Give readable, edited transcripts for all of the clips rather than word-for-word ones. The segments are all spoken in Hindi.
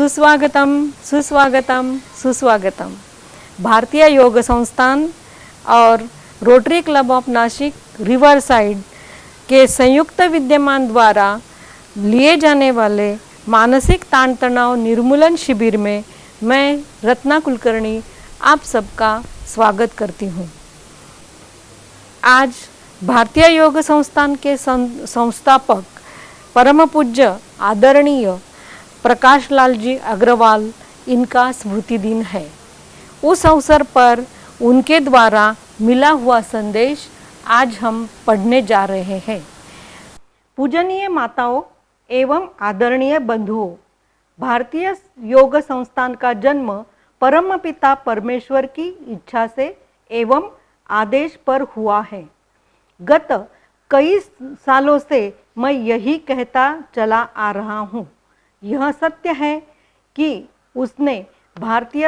सुस्वागतम सुस्वागतम सुस्वागतम। भारतीय योग संस्थान और rotary club of Nashik river side के संयुक्त विद्यमान द्वारा लिए जाने वाले मानसिक ताण तनाव निर्मूलन शिविर में मैं रत्ना कुलकर्णी आप सबका स्वागत करती हूँ। आज भारतीय योग संस्थान के संस्थापक परम पूज्य आदरणीय प्रकाश लाल जी अग्रवाल इनका स्मृति दिन है। उस अवसर पर उनके द्वारा मिला हुआ संदेश आज हम पढ़ने जा रहे हैं। पूजनीय माताओं एवं आदरणीय बंधुओं, भारतीय योग संस्थान का जन्म परम पिता परमेश्वर की इच्छा से एवं आदेश पर हुआ है। गत कई सालों से मैं यही कहता चला आ रहा हूँ। यह सत्य है कि उसने भारतीय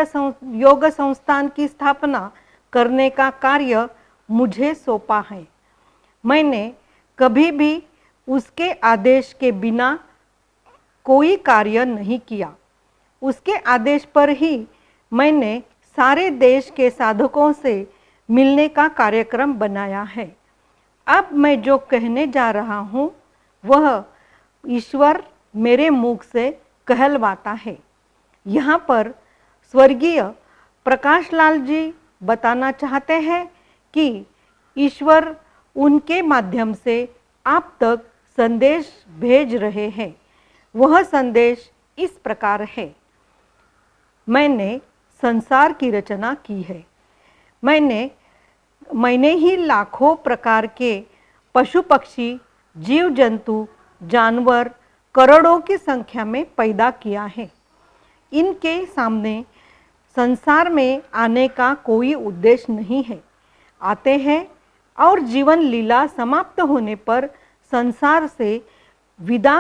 योग संस्थान की स्थापना करने का कार्य मुझे सौंपा है। मैंने कभी भी उसके आदेश के बिना कोई कार्य नहीं किया। उसके आदेश पर ही मैंने सारे देश के साधकों से मिलने का कार्यक्रम बनाया है। अब मैं जो कहने जा रहा हूँ वह ईश्वर मेरे मुख से कहलवाता है। यहाँ पर स्वर्गीय प्रकाश लाल जी बताना चाहते हैं कि ईश्वर उनके माध्यम से आप तक संदेश भेज रहे हैं। वह संदेश इस प्रकार है। मैंने संसार की रचना की है। मैंने ही लाखों प्रकार के पशु पक्षी, जीव जंतु, जानवर करोड़ों की संख्या में पैदा किया है। इनके सामने संसार में आने का कोई उद्देश्य नहीं है। आते हैं और जीवन लीला समाप्त होने पर संसार से विदा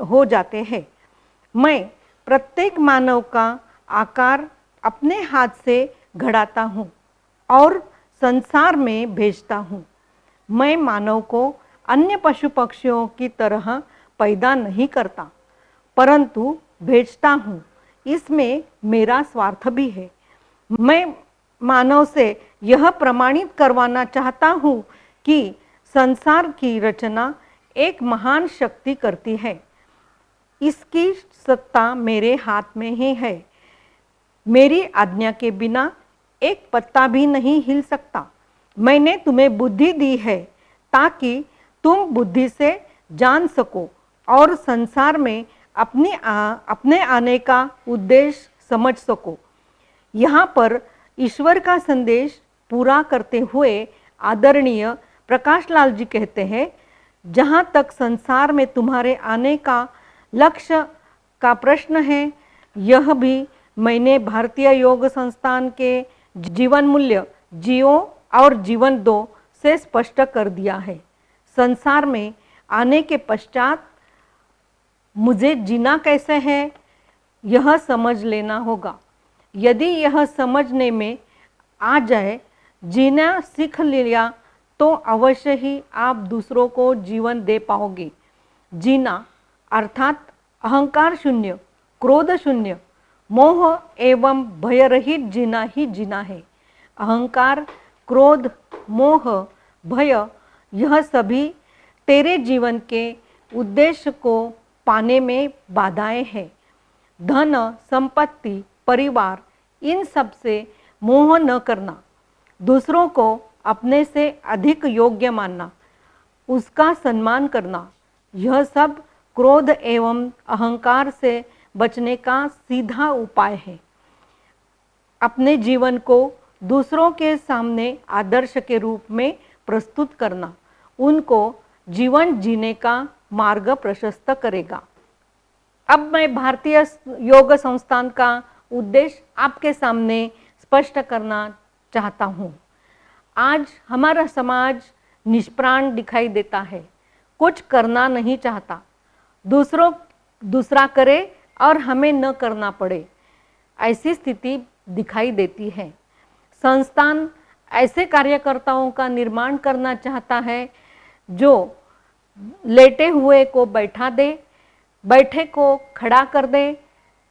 हो जाते हैं। मैं प्रत्येक मानव का आकार अपने हाथ से घड़ाता हूँ और संसार में भेजता हूँ। मैं मानव को अन्य पशु पक्षियों की तरह पैदा नहीं करता, परंतु भेजता हूँ। इसमें मेरा स्वार्थ भी है। मैं मानव से यह प्रमाणित करवाना चाहता हूँ कि संसार की रचना एक महान शक्ति करती है। इसकी सत्ता मेरे हाथ में ही है। मेरी आज्ञा के बिना एक पत्ता भी नहीं हिल सकता। मैंने तुम्हें बुद्धि दी है ताकि तुम बुद्धि से जान सको और संसार में अपने आने का उद्देश्य समझ सको। यहाँ पर ईश्वर का संदेश पूरा करते हुए आदरणीय प्रकाश लाल जी कहते हैं, जहाँ तक संसार में तुम्हारे आने का लक्ष्य का प्रश्न है, यह भी मैंने भारतीय योग संस्थान के जीवन मूल्य जियो और जीवन दो से स्पष्ट कर दिया है। संसार में आने के पश्चात मुझे जीना कैसे है यह समझ लेना होगा। यदि यह समझने में आ जाए, जीना सीख लिया, तो अवश्य ही आप दूसरों को जीवन दे पाओगे। जीना अर्थात अहंकार शून्य, क्रोध शून्य, मोह एवं भय रहित जीना ही जीना है। अहंकार, क्रोध, मोह, भय यह सभी तेरे जीवन के उद्देश्य को पाने में बाधाएं हैं। धन, संपत्ति, परिवार, इन सब से मोह न करना, दूसरों को अपने से अधिक योग्य मानना, उसका सम्मान करना, यह सब क्रोध एवं अहंकार से बचने का सीधा उपाय है। अपने जीवन को दूसरों के सामने आदर्श के रूप में प्रस्तुत करना उनको जीवन जीने का मार्ग प्रशस्त करेगा। अब मैं भारतीय योग संस्थान का उद्देश्य आपके सामने स्पष्ट करना चाहता हूँ। आज हमारा समाज निष्प्राण दिखाई देता है, कुछ करना नहीं चाहता। दूसरा करे और हमें न करना पड़े, ऐसी स्थिति दिखाई देती है। संस्थान ऐसे कार्यकर्ताओं का निर्माण करना चाहता है जो लेटे हुए को बैठा दे, बैठे को खड़ा कर दे,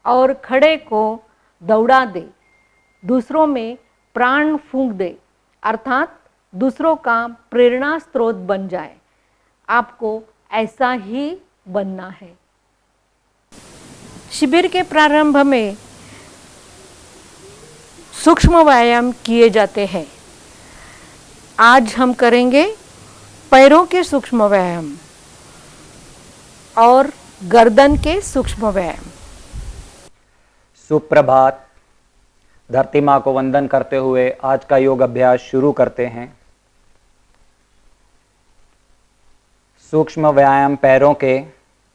और खड़े को दौड़ा दे, दूसरों में प्राण फूंक दे, अर्थात दूसरों का प्रेरणा स्रोत बन जाए। आपको ऐसा ही बनना है। शिविर के प्रारंभ में सूक्ष्म व्यायाम किए जाते हैं। आज हम करेंगे पैरों के सूक्ष्म व्यायाम और गर्दन के सूक्ष्म व्यायाम। सुप्रभात। धरती माँ को वंदन करते हुए आज का योग अभ्यास शुरू करते हैं। सूक्ष्म व्यायाम पैरों के,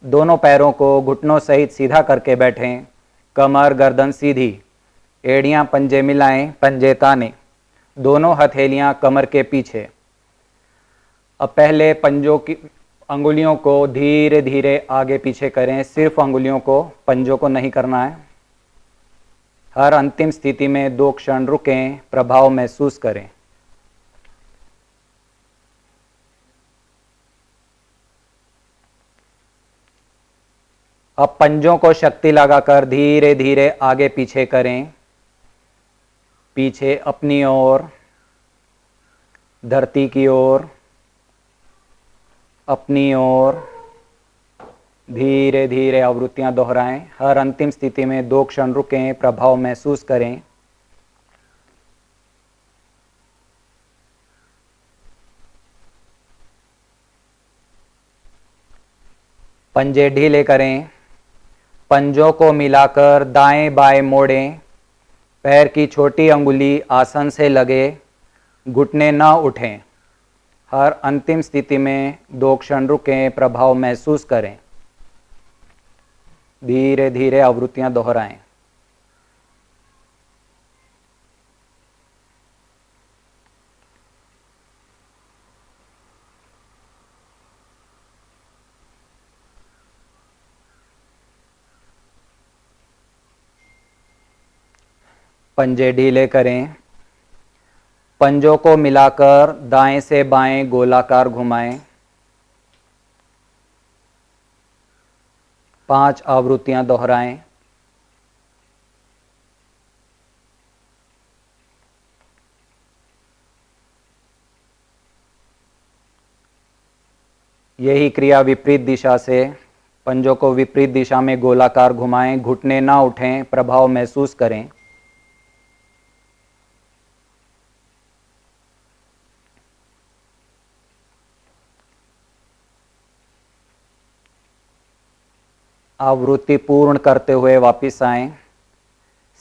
दोनों पैरों को घुटनों सहित सीधा करके बैठें। कमर गर्दन सीधी, एड़ियां पंजे मिलाएं, पंजे ताने, दोनों हथेलियां कमर के पीछे। अब पहले पंजों की अंगुलियों को धीरे धीरे आगे पीछे करें, सिर्फ अंगुलियों को, पंजों को नहीं करना है। हर अंतिम स्थिति में 2 क्षण रुकें, प्रभाव महसूस करें। अब पंजों को शक्ति लगाकर धीरे धीरे आगे पीछे करें, पीछे अपनी ओर, धरती की ओर, अपनी ओर। धीरे धीरे आवृत्तियां दोहराएं। हर अंतिम स्थिति में 2 क्षण रुकें, प्रभाव महसूस करें। पंजे ढीले करें, पंजों को मिलाकर दाएं बाएं मोड़ें। पैर की छोटी अंगुली आसन से लगे, घुटने न उठें। हर अंतिम स्थिति में 2 क्षण रुकें, प्रभाव महसूस करें। धीरे धीरे आवृत्तियां दोहराएं। पंजे ढीले करें, पंजों को मिलाकर दाएं से बाएं गोलाकार घुमाएं। 5 आवृत्तियां दोहराएं। यही क्रिया विपरीत दिशा से, पंजों को विपरीत दिशा में गोलाकार घुमाएं, घुटने ना उठें, प्रभाव महसूस करें। आवृत्ति पूर्ण करते हुए वापस आएं।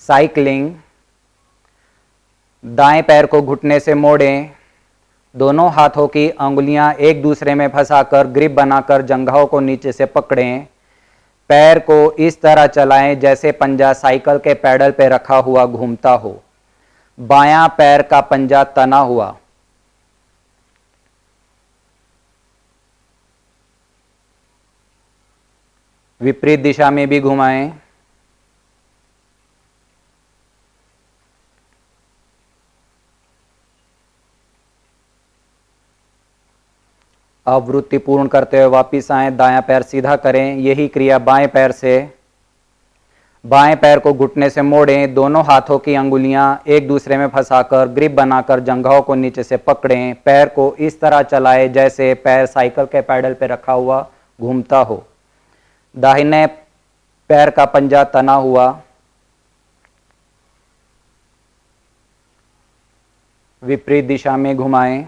साइकिलिंग। दाएं पैर को घुटने से मोड़ें, दोनों हाथों की अंगुलियां एक दूसरे में फंसाकर ग्रिप बनाकर जंघाओं को नीचे से पकड़ें। पैर को इस तरह चलाएं जैसे पंजा साइकिल के पैडल पे रखा हुआ घूमता हो। बायां पैर का पंजा तना हुआ। विपरीत दिशा में भी घुमाएं। आवृत्ति पूर्ण करते हुए वापिस आएं। दायां पैर सीधा करें। यही क्रिया बाएं पैर से। बाएं पैर को घुटने से मोड़ें, दोनों हाथों की अंगुलियां एक दूसरे में फंसाकर ग्रिप बनाकर जंघाओं को नीचे से पकड़ें। पैर को इस तरह चलाएं जैसे पैर साइकिल के पैडल पे रखा हुआ घूमता हो। दाहिने पैर का पंजा तना हुआ। विपरीत दिशा में घुमाएं।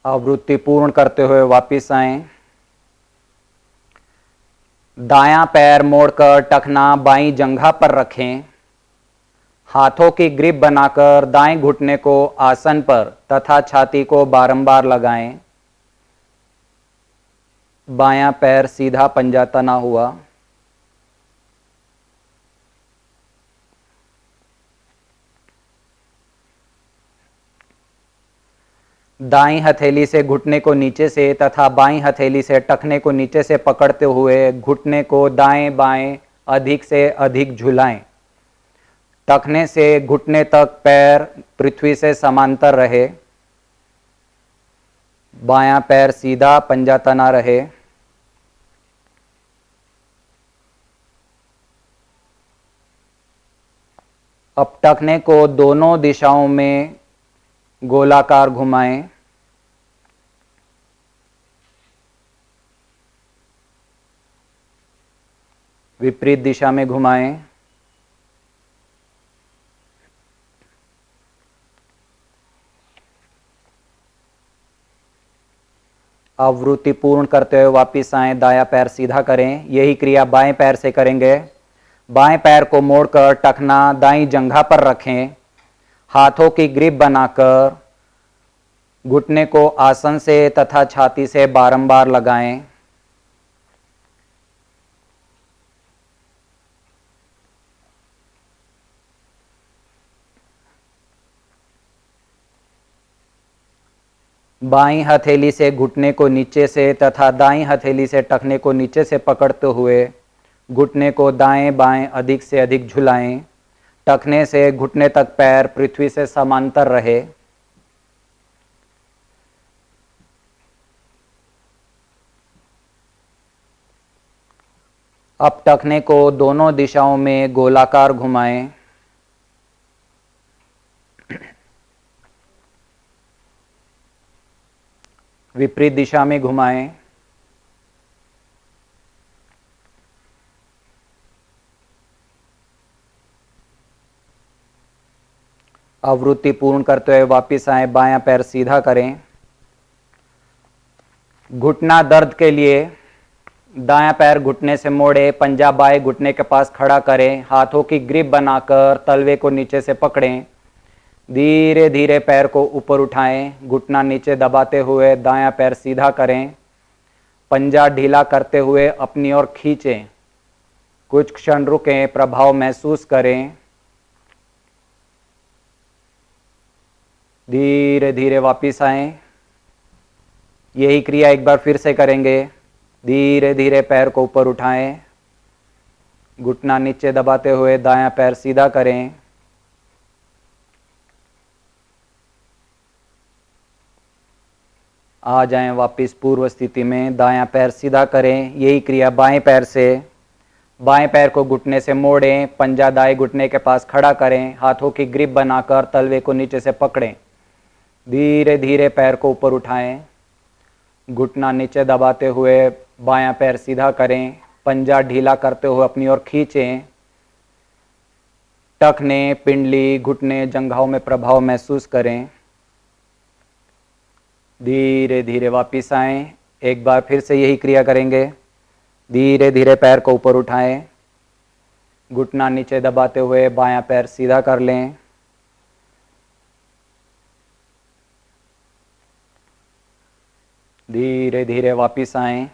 आवृत्ति पूर्ण करते हुए वापिस आएं। दायां पैर मोड़कर टखना बाईं जंघा पर रखें। हाथों की ग्रिप बनाकर दाएं घुटने को आसन पर तथा छाती को बारंबार लगाएं। बायां पैर सीधा पंजा तना हुआ। दाईं हथेली से घुटने को नीचे से तथा बाईं हथेली से टखने को नीचे से पकड़ते हुए घुटने को दाएं बाएं अधिक से अधिक झुलाएं। टखने से घुटने तक पैर पृथ्वी से समांतर रहे। बायां पैर सीधा, पंजा तना रहे। अब टखने को दोनों दिशाओं में गोलाकार घुमाएं। विपरीत दिशा में घुमाएं। आवृत्ति पूर्ण करते हुए वापिस आएं, दायां पैर सीधा करें। यही क्रिया बाएं पैर से करेंगे। बाएं पैर को मोड़कर टखना दाईं जंघा पर रखें। हाथों की ग्रिप बनाकर घुटने को आसन से तथा छाती से बारंबार लगाएं। बाईं हथेली से घुटने को नीचे से तथा दाईं हथेली से टखने को नीचे से पकड़ते हुए घुटने को दाएं बाएं अधिक से अधिक झुलाएं। टखने से घुटने तक पैर पृथ्वी से समांतर रहे। अब टखने को दोनों दिशाओं में गोलाकार घुमाएं। विपरीत दिशा में घुमाएं। आवृत्ति पूर्ण करते हुए वापिस आए, बायां पैर सीधा करें। घुटना दर्द के लिए दायां पैर घुटने से मोड़े, पंजा बाएं घुटने के पास खड़ा करें। हाथों की ग्रिप बनाकर तलवे को नीचे से पकड़ें। धीरे धीरे पैर को ऊपर उठाएं। घुटना नीचे दबाते हुए दायां पैर सीधा करें। पंजा ढीला करते हुए अपनी ओर खींचें। कुछ क्षण रुकें, प्रभाव महसूस करें। धीरे धीरे वापिस आएं। यही क्रिया एक बार फिर से करेंगे। धीरे धीरे पैर को ऊपर उठाएं। घुटना नीचे दबाते हुए दायां पैर सीधा करें। आ जाएं वापिस पूर्व स्थिति में। दायां पैर सीधा करें। यही क्रिया बाएं पैर से। बाएं पैर को घुटने से मोड़ें, पंजा दाएं घुटने के पास खड़ा करें। हाथों की ग्रिप बनाकर तलवे को नीचे से पकड़ें। धीरे धीरे पैर को ऊपर उठाएं। घुटना नीचे दबाते हुए बायां पैर सीधा करें। पंजा ढीला करते हुए अपनी ओर खींचें। टखने, पिंडली, घुटने, जंघाओं में प्रभाव महसूस करें। धीरे धीरे वापिस आएं। एक बार फिर से यही क्रिया करेंगे। धीरे धीरे पैर को ऊपर उठाएं। घुटना नीचे दबाते हुए बायां पैर सीधा कर लें। धीरे धीरे वापिस आएं।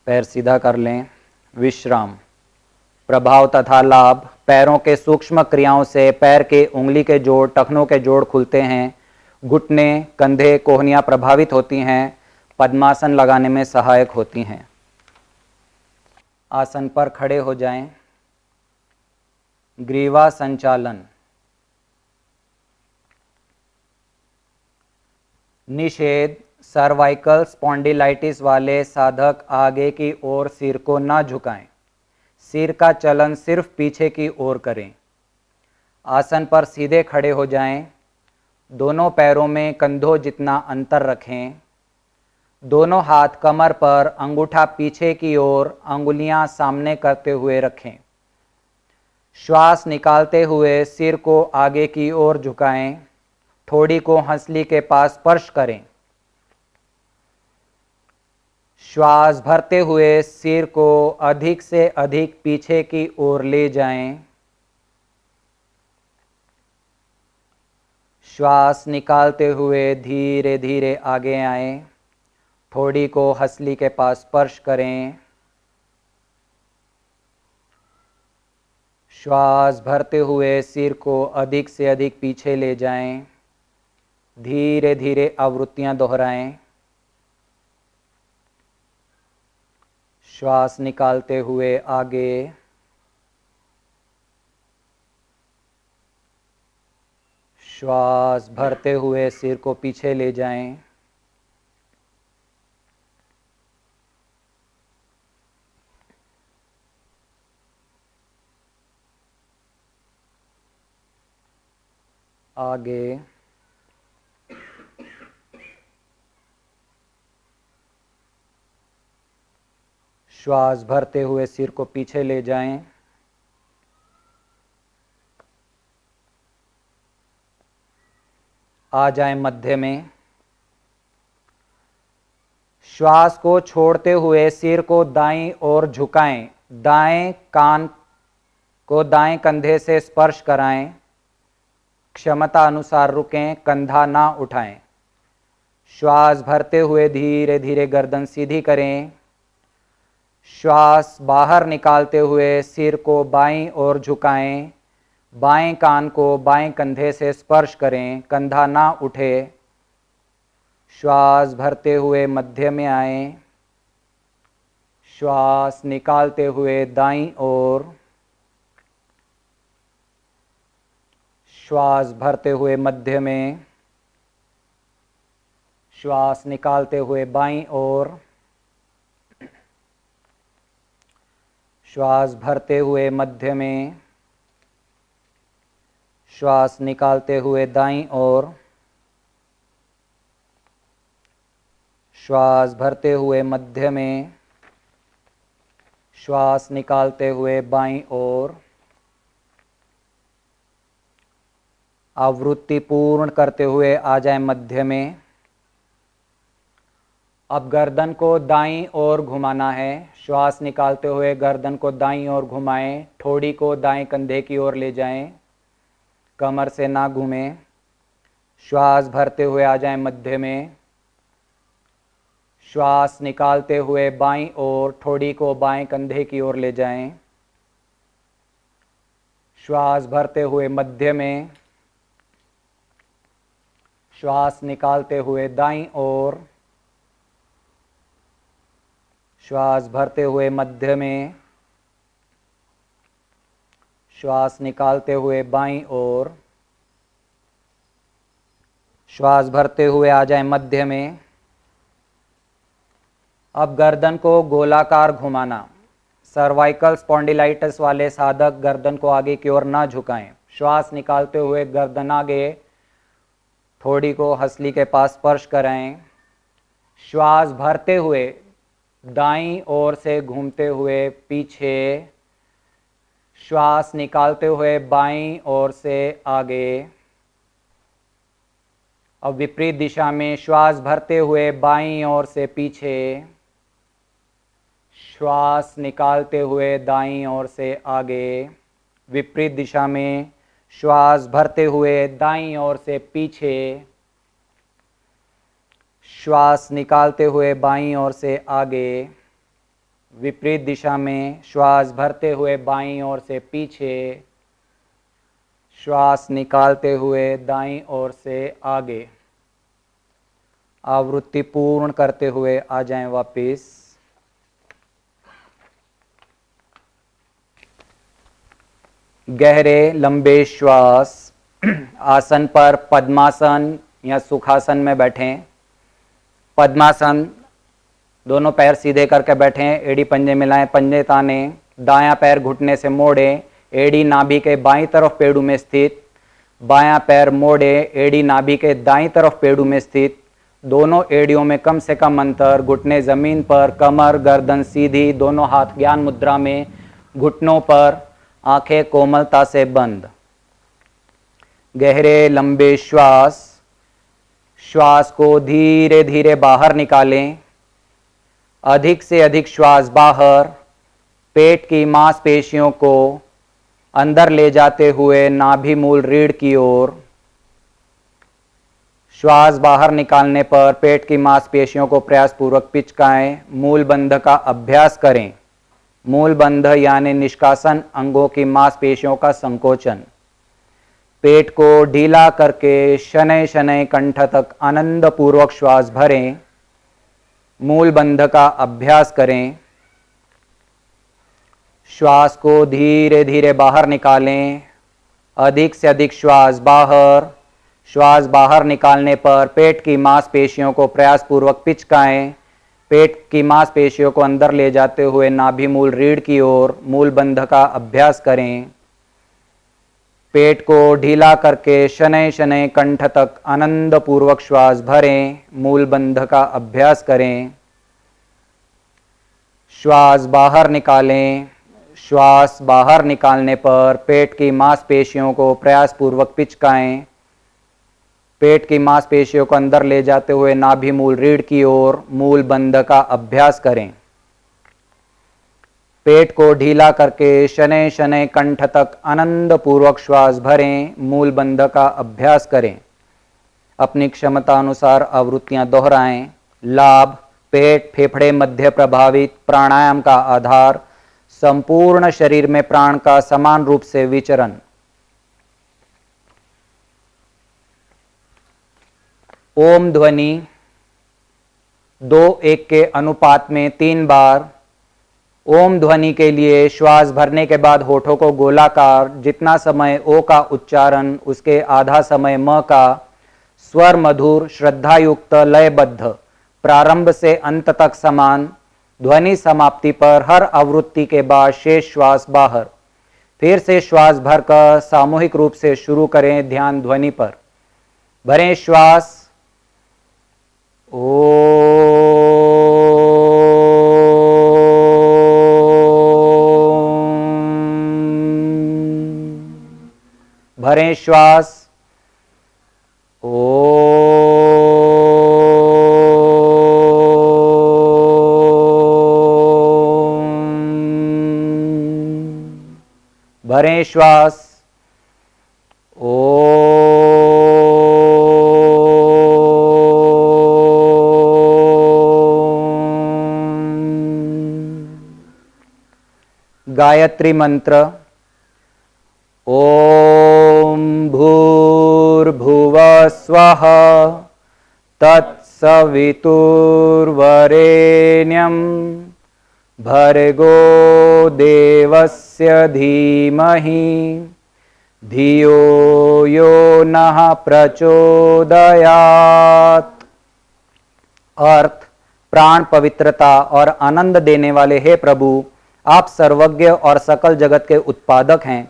पैर सीधा कर लें। विश्राम। प्रभाव तथा लाभ। पैरों के सूक्ष्म क्रियाओं से पैर के उंगली के जोड़, टखनों के जोड़ खुलते हैं। घुटने, कंधे, कोहनियां प्रभावित होती हैं। पद्मासन लगाने में सहायक होती हैं। आसन पर खड़े हो जाएं। ग्रीवा संचालन। निषेध। सर्वाइकल स्पॉन्डिलाइटिस वाले साधक आगे की ओर सिर को न झुकाएं। सिर का चलन सिर्फ पीछे की ओर करें। आसन पर सीधे खड़े हो जाएं। दोनों पैरों में कंधों जितना अंतर रखें। दोनों हाथ कमर पर, अंगूठा पीछे की ओर, अंगुलियां सामने करते हुए रखें। श्वास निकालते हुए सिर को आगे की ओर झुकाएं। ठोड़ी को हंसली के पास स्पर्श करें। श्वास भरते हुए सिर को अधिक से अधिक पीछे की ओर ले जाएं। श्वास निकालते हुए धीरे धीरे आगे आएं। ठोड़ी को हंसली के पास स्पर्श करें। श्वास भरते हुए सिर को अधिक से अधिक पीछे ले जाएं। धीरे धीरे आवृत्तियां दोहराएं। श्वास निकालते हुए आगे। श्वास भरते हुए सिर को पीछे ले जाएं। आगे श्वास भरते हुए सिर को पीछे ले जाएं। आ जाएं मध्य में। श्वास को छोड़ते हुए सिर को दाईं ओर झुकाएं। दाएं कान को दाएं कंधे से स्पर्श कराएं। क्षमता अनुसार रुकें, कंधा ना उठाएं। श्वास भरते हुए धीरे धीरे गर्दन सीधी करें। श्वास बाहर निकालते हुए सिर को बाईं ओर झुकाएं। बाएं कान को बाएं कंधे से स्पर्श करें, कंधा ना उठे। श्वास भरते हुए मध्य में आए। श्वास निकालते हुए दाईं ओर। श्वास भरते हुए मध्य में। श्वास निकालते हुए बाईं ओर। श्वास भरते हुए मध्य में। श्वास निकालते हुए दाईं ओर। श्वास भरते हुए मध्य में। श्वास निकालते हुए बाईं ओर। आवृत्ति पूर्ण करते हुए आ जाए मध्य में। अब गर्दन को दाईं ओर घुमाना है। श्वास निकालते हुए गर्दन को दाईं ओर घुमाएं। ठोड़ी को दाएं कंधे की ओर ले जाएं, कमर से ना घूमें। श्वास भरते हुए आ जाएं मध्य में। श्वास निकालते हुए बाईं ओर, ठोड़ी को बाएं कंधे की ओर ले जाएं। श्वास भरते हुए मध्य में। श्वास निकालते हुए दाईं ओर। श्वास भरते हुए मध्य में। श्वास निकालते हुए बाईं ओर। श्वास भरते हुए आ जाए मध्य में। अब गर्दन को गोलाकार घुमाना। सर्वाइकल स्पॉन्डिलाइटिस वाले साधक गर्दन को आगे की ओर ना झुकाएं। श्वास निकालते हुए गर्दन आगे, थोड़ी को हंसली के पास स्पर्श कराएं। श्वास भरते हुए दाईं ओर से घूमते हुए पीछे। श्वास निकालते हुए बाईं ओर से आगे। अब विपरीत दिशा में श्वास भरते हुए बाईं ओर से पीछे। श्वास निकालते हुए दाईं ओर से आगे। विपरीत दिशा में श्वास भरते हुए दाईं ओर से पीछे। श्वास निकालते हुए बाईं ओर से आगे। विपरीत दिशा में श्वास भरते हुए बाईं ओर से पीछे। श्वास निकालते हुए दाईं ओर से आगे। आवृत्ति पूर्ण करते हुए आ जाएं वापिस। गहरे लंबे श्वास। आसन पर पद्मासन या सुखासन में बैठें। पद्मासन, दोनों पैर सीधे करके बैठें, एड़ी पंजे मिलाएं, पंजे ताने, दायां पैर घुटने से मोड़ें, एड़ी नाभि के बाईं तरफ पेड़ू में स्थित, बायां पैर मोड़े, एड़ी नाभि के दाईं तरफ पेड़ू में स्थित, दोनों एड़ियों में कम से कम अंतर, घुटने जमीन पर, कमर गर्दन सीधी, दोनों हाथ ज्ञान मुद्रा में, घुटनों पर, आंखें कोमलता से बंद। गहरे लंबे श्वास। श्वास को धीरे धीरे बाहर निकालें। अधिक से अधिक श्वास बाहर, पेट की मांसपेशियों को अंदर ले जाते हुए नाभि मूल रीढ़ की ओर। श्वास बाहर निकालने पर पेट की मांसपेशियों को प्रयासपूर्वक पिचकाएं। मूल बंध का अभ्यास करें। मूल बंध यानी निष्कासन, अंगों की मांसपेशियों का संकोचन। पेट को ढीला करके शनैः शनैः कंठ तक आनंद पूर्वक श्वास भरें। मूल बंध का अभ्यास करें। श्वास को धीरे धीरे बाहर निकालें। अधिक से अधिक श्वास बाहर, श्वास बाहर निकालने पर पेट की मांसपेशियों को प्रयासपूर्वक पिचकाएं। पेट की मांसपेशियों को अंदर ले जाते हुए नाभि मूल रीढ़ की ओर मूल बंध का अभ्यास करें। पेट को ढीला करके शनैः शनैः कंठ तक आनंद पूर्वक श्वास भरें। मूल बंध का अभ्यास करें। श्वास बाहर निकालें। श्वास बाहर निकालने पर पेट की मांसपेशियों को प्रयासपूर्वक पिचकाएं। पेट की मांसपेशियों को अंदर ले जाते हुए नाभि मूल रीढ़ की ओर मूल बंध का अभ्यास करें। पेट को ढीला करके शनैः शनैः कंठ तक आनंद पूर्वक श्वास भरें। मूल बंध का अभ्यास करें। अपनी क्षमता अनुसार आवृत्तियां दोहराएं। लाभ: पेट फेफड़े मध्य प्रभावित। प्राणायाम का आधार: संपूर्ण शरीर में प्राण का समान रूप से विचरण। ओम ध्वनि 2:1 के अनुपात में 3 बार। ओम ध्वनि के लिए श्वास भरने के बाद होठों को गोलाकार, जितना समय ओ का उच्चारण उसके आधा समय म का, स्वर मधुर, श्रद्धायुक्त, लयबद्ध, प्रारंभ से अंत तक समान। ध्वनि समाप्ति पर हर आवृत्ति के बाद शेष श्वास बाहर। फिर से श्वास भरकर सामूहिक रूप से शुरू करें। ध्यान ध्वनि पर। भरें श्वास। भरें श्वास। भरें श्वास। गायत्री मंत्र। ओम भूर्भुवः स्वः तत्सवितुर्वरेण्यं भर्गो देवस्य धीमहि धियो यो नः प्रचोदयात्। अर्थ: प्राण पवित्रता और आनंद देने वाले हे प्रभु, आप सर्वज्ञ और सकल जगत के उत्पादक हैं।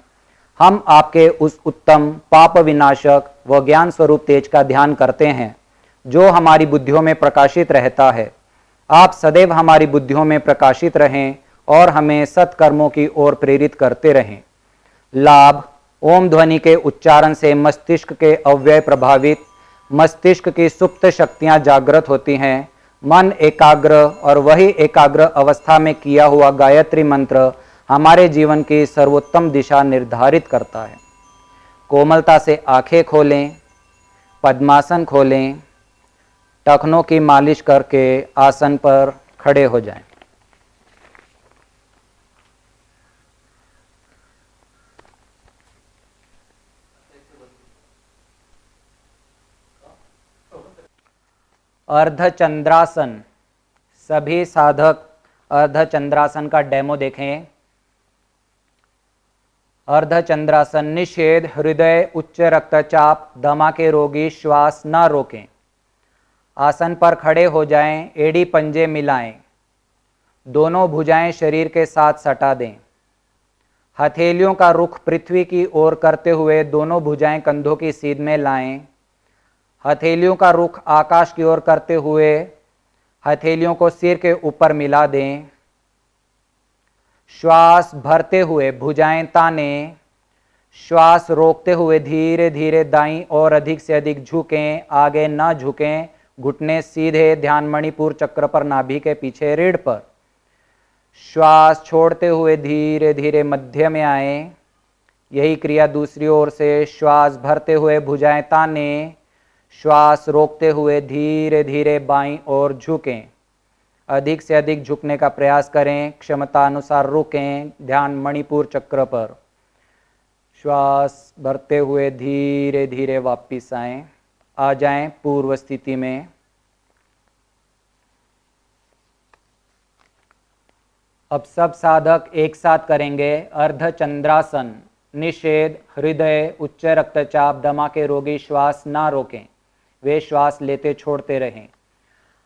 हम आपके उस उत्तम पाप विनाशक व ज्ञान स्वरूप तेज का ध्यान करते हैं जो हमारी बुद्धियों में प्रकाशित रहता है। आप सदैव हमारी बुद्धियों में प्रकाशित रहें और हमें सत्कर्मों की ओर प्रेरित करते रहें। लाभ: ओम ध्वनि के उच्चारण से मस्तिष्क के अव्यय प्रभावित, मस्तिष्क की सुप्त शक्तियां जागृत होती हैं। मन एकाग्र और वही एकाग्र अवस्था में किया हुआ गायत्री मंत्र हमारे जीवन की सर्वोत्तम दिशा निर्धारित करता है। कोमलता से आंखें खोलें, पद्मासन खोलें, टखनों की मालिश करके आसन पर खड़े हो जाएं। अर्धचंद्रासन। सभी साधक अर्धचंद्रासन का डेमो देखें। अर्धचंद्रासन निषेध: हृदय, उच्च रक्तचाप, दमा के रोगी श्वास न रोकें। आसन पर खड़े हो जाएं, एड़ी पंजे मिलाएं, दोनों भुजाएं शरीर के साथ सटा दें। हथेलियों का रुख पृथ्वी की ओर करते हुए दोनों भुजाएं कंधों की सीध में लाएं। हथेलियों का रुख आकाश की ओर करते हुए हथेलियों को सिर के ऊपर मिला दें। श्वास भरते हुए भुजाएं तानें। श्वास रोकते हुए धीरे धीरे दाईं ओर अधिक से अधिक झुकें, आगे न झुकें। घुटने सीधे, ध्यान मणिपुर चक्र पर, नाभि के पीछे रीढ़ पर। श्वास छोड़ते हुए धीरे धीरे मध्य में आए। यही क्रिया दूसरी ओर से। श्वास भरते हुए भुजाएं तानें। श्वास रोकते हुए धीरे धीरे बाईं ओर झुकें। अधिक से अधिक झुकने का प्रयास करें। क्षमता अनुसार रुकें। ध्यान मणिपुर चक्र पर। श्वास भरते हुए धीरे धीरे वापिस आएं। आ जाएं पूर्व स्थिति में। अब सब साधक एक साथ करेंगे अर्धचंद्रासन। निषेध, हृदय, उच्च रक्तचाप, दमा के रोगी श्वास ना रोकें, वे श्वास लेते छोड़ते रहें।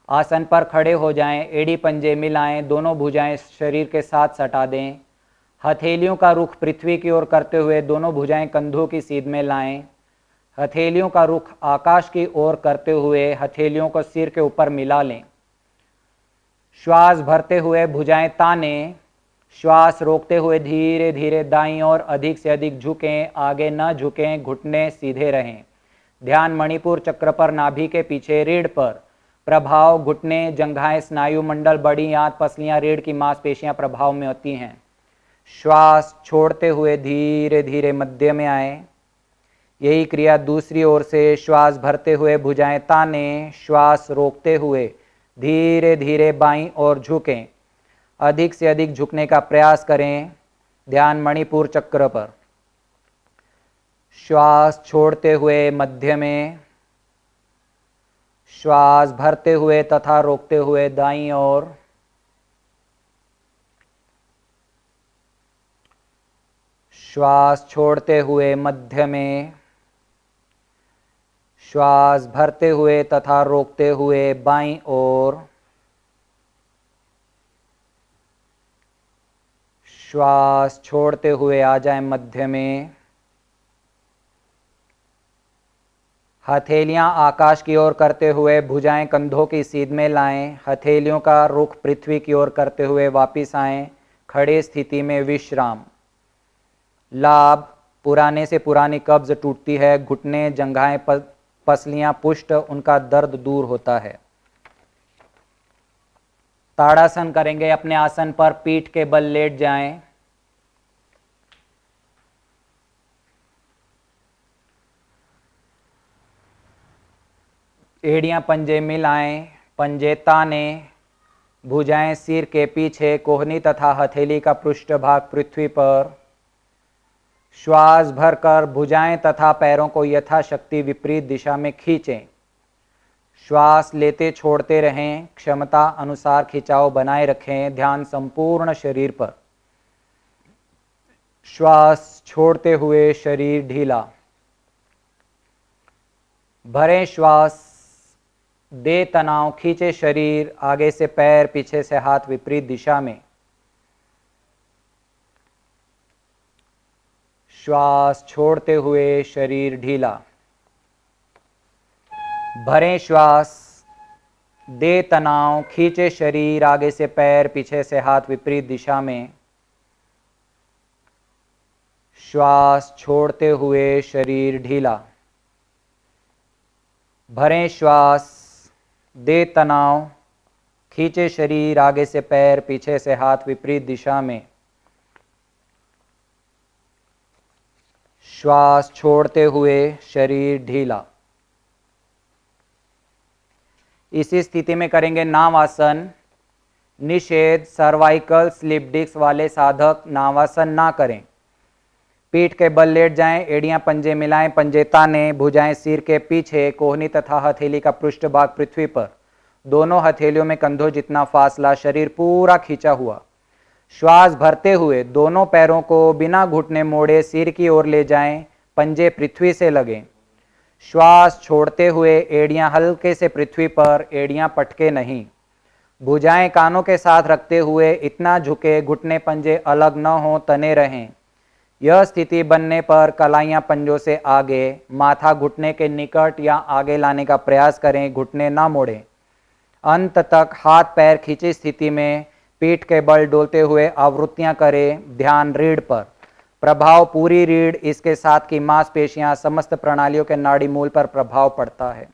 आसन पर खड़े हो जाएं, एड़ी पंजे मिलाएं, दोनों भुजाएं शरीर के साथ सटा दें। हथेलियों का रुख पृथ्वी की ओर करते हुए दोनों भुजाएं कंधों की सीध में लाएं। हथेलियों का रुख आकाश की ओर करते हुए हथेलियों को सिर के ऊपर मिला लें। श्वास भरते हुए भुजाएं तानें। श्वास रोकते हुए धीरे धीरे दाईं ओर अधिक से अधिक झुकें, आगे न झुकें, घुटने सीधे रहें। ध्यान मणिपुर चक्र पर, नाभि के पीछे, रीढ़ पर। प्रभाव घुटने, जंघाएं, स्नायु मंडल, बड़ी आंत, पसलियां, रीढ़ की मांसपेशियां प्रभाव में होती हैं। श्वास छोड़ते हुए धीरे धीरे मध्य में आए। यही क्रिया दूसरी ओर से। श्वास भरते हुए भुजाएं तानें, श्वास रोकते हुए धीरे धीरे बाईं ओर झुकें, अधिक से अधिक झुकने का प्रयास करें। ध्यान मणिपुर चक्र पर। श्वास छोड़ते हुए मध्य में, श्वास भरते हुए तथा रोकते हुए दाईं ओर। श्वास छोड़ते हुए मध्य में, श्वास भरते हुए तथा रोकते हुए बाईं ओर। श्वास छोड़ते हुए आ जाएं मध्य में। हथेलियां आकाश की ओर करते हुए भुजाएं कंधों की सीध में लाएं। हथेलियों का रुख पृथ्वी की ओर करते हुए वापिस आएं। खड़े स्थिति में विश्राम। लाभ, पुराने से पुरानी कब्ज टूटती है। घुटने, जंघाएं, पसलियां, पुष्ट, उनका दर्द दूर होता है। ताड़ासन करेंगे। अपने आसन पर पीठ के बल लेट जाएं। एड़ियां पंजे मिलाएं, पंजे तानें, भुजाएं सिर के पीछे, कोहनी तथा हथेली का पृष्ठभाग पृथ्वी पर। श्वास भरकर भुजाएं तथा पैरों को यथाशक्ति विपरीत दिशा में खींचें। श्वास लेते छोड़ते रहें। क्षमता अनुसार खिंचाव बनाए रखें। ध्यान संपूर्ण शरीर पर। श्वास छोड़ते हुए शरीर ढीला। भरें श्वास, दे तनाव, खींचे शरीर, आगे से पैर, पीछे से हाथ विपरीत दिशा में। श्वास छोड़ते हुए शरीर ढीला। भरें श्वास, दे तनाव, खींचे शरीर, आगे से पैर, पीछे से हाथ विपरीत दिशा में। श्वास छोड़ते हुए शरीर ढीला। भरें श्वास, दे तनाव, खींचे शरीर, आगे से पैर, पीछे से हाथ विपरीत दिशा में। श्वास छोड़ते हुए शरीर ढीला। इसी स्थिति में करेंगे नावासन। निषेध, सर्वाइकल स्लिप डिस्क वाले साधक नावासन ना करें। पीठ के बल लेट जाएं, एड़ियां पंजे मिलाएं, पंजे तानें, भुजाएं सिर के पीछे, कोहनी तथा हथेली का पृष्ठभाग पृथ्वी पर। दोनों हथेलियों में कंधों जितना फासला, शरीर पूरा खींचा हुआ। श्वास भरते हुए दोनों पैरों को बिना घुटने मोड़े सिर की ओर ले जाएं, पंजे पृथ्वी से लगें। श्वास छोड़ते हुए एड़ियां हल्के से पृथ्वी पर, एड़ियां पटके नहीं। भुजाएं कानों के साथ रखते हुए इतना झुके घुटने पंजे अलग न हो, तने रहें। यह स्थिति बनने पर कलाइयां पंजों से आगे, माथा घुटने के निकट या आगे लाने का प्रयास करें, घुटने ना मोड़ें। अंत तक हाथ पैर खींची स्थिति में पीठ के बल डोलते हुए आवृत्तियां करें। ध्यान रीढ़ पर। प्रभाव पूरी रीढ़, इसके साथ की मांसपेशियां, समस्त प्रणालियों के नाड़ी मूल पर प्रभाव पड़ता है।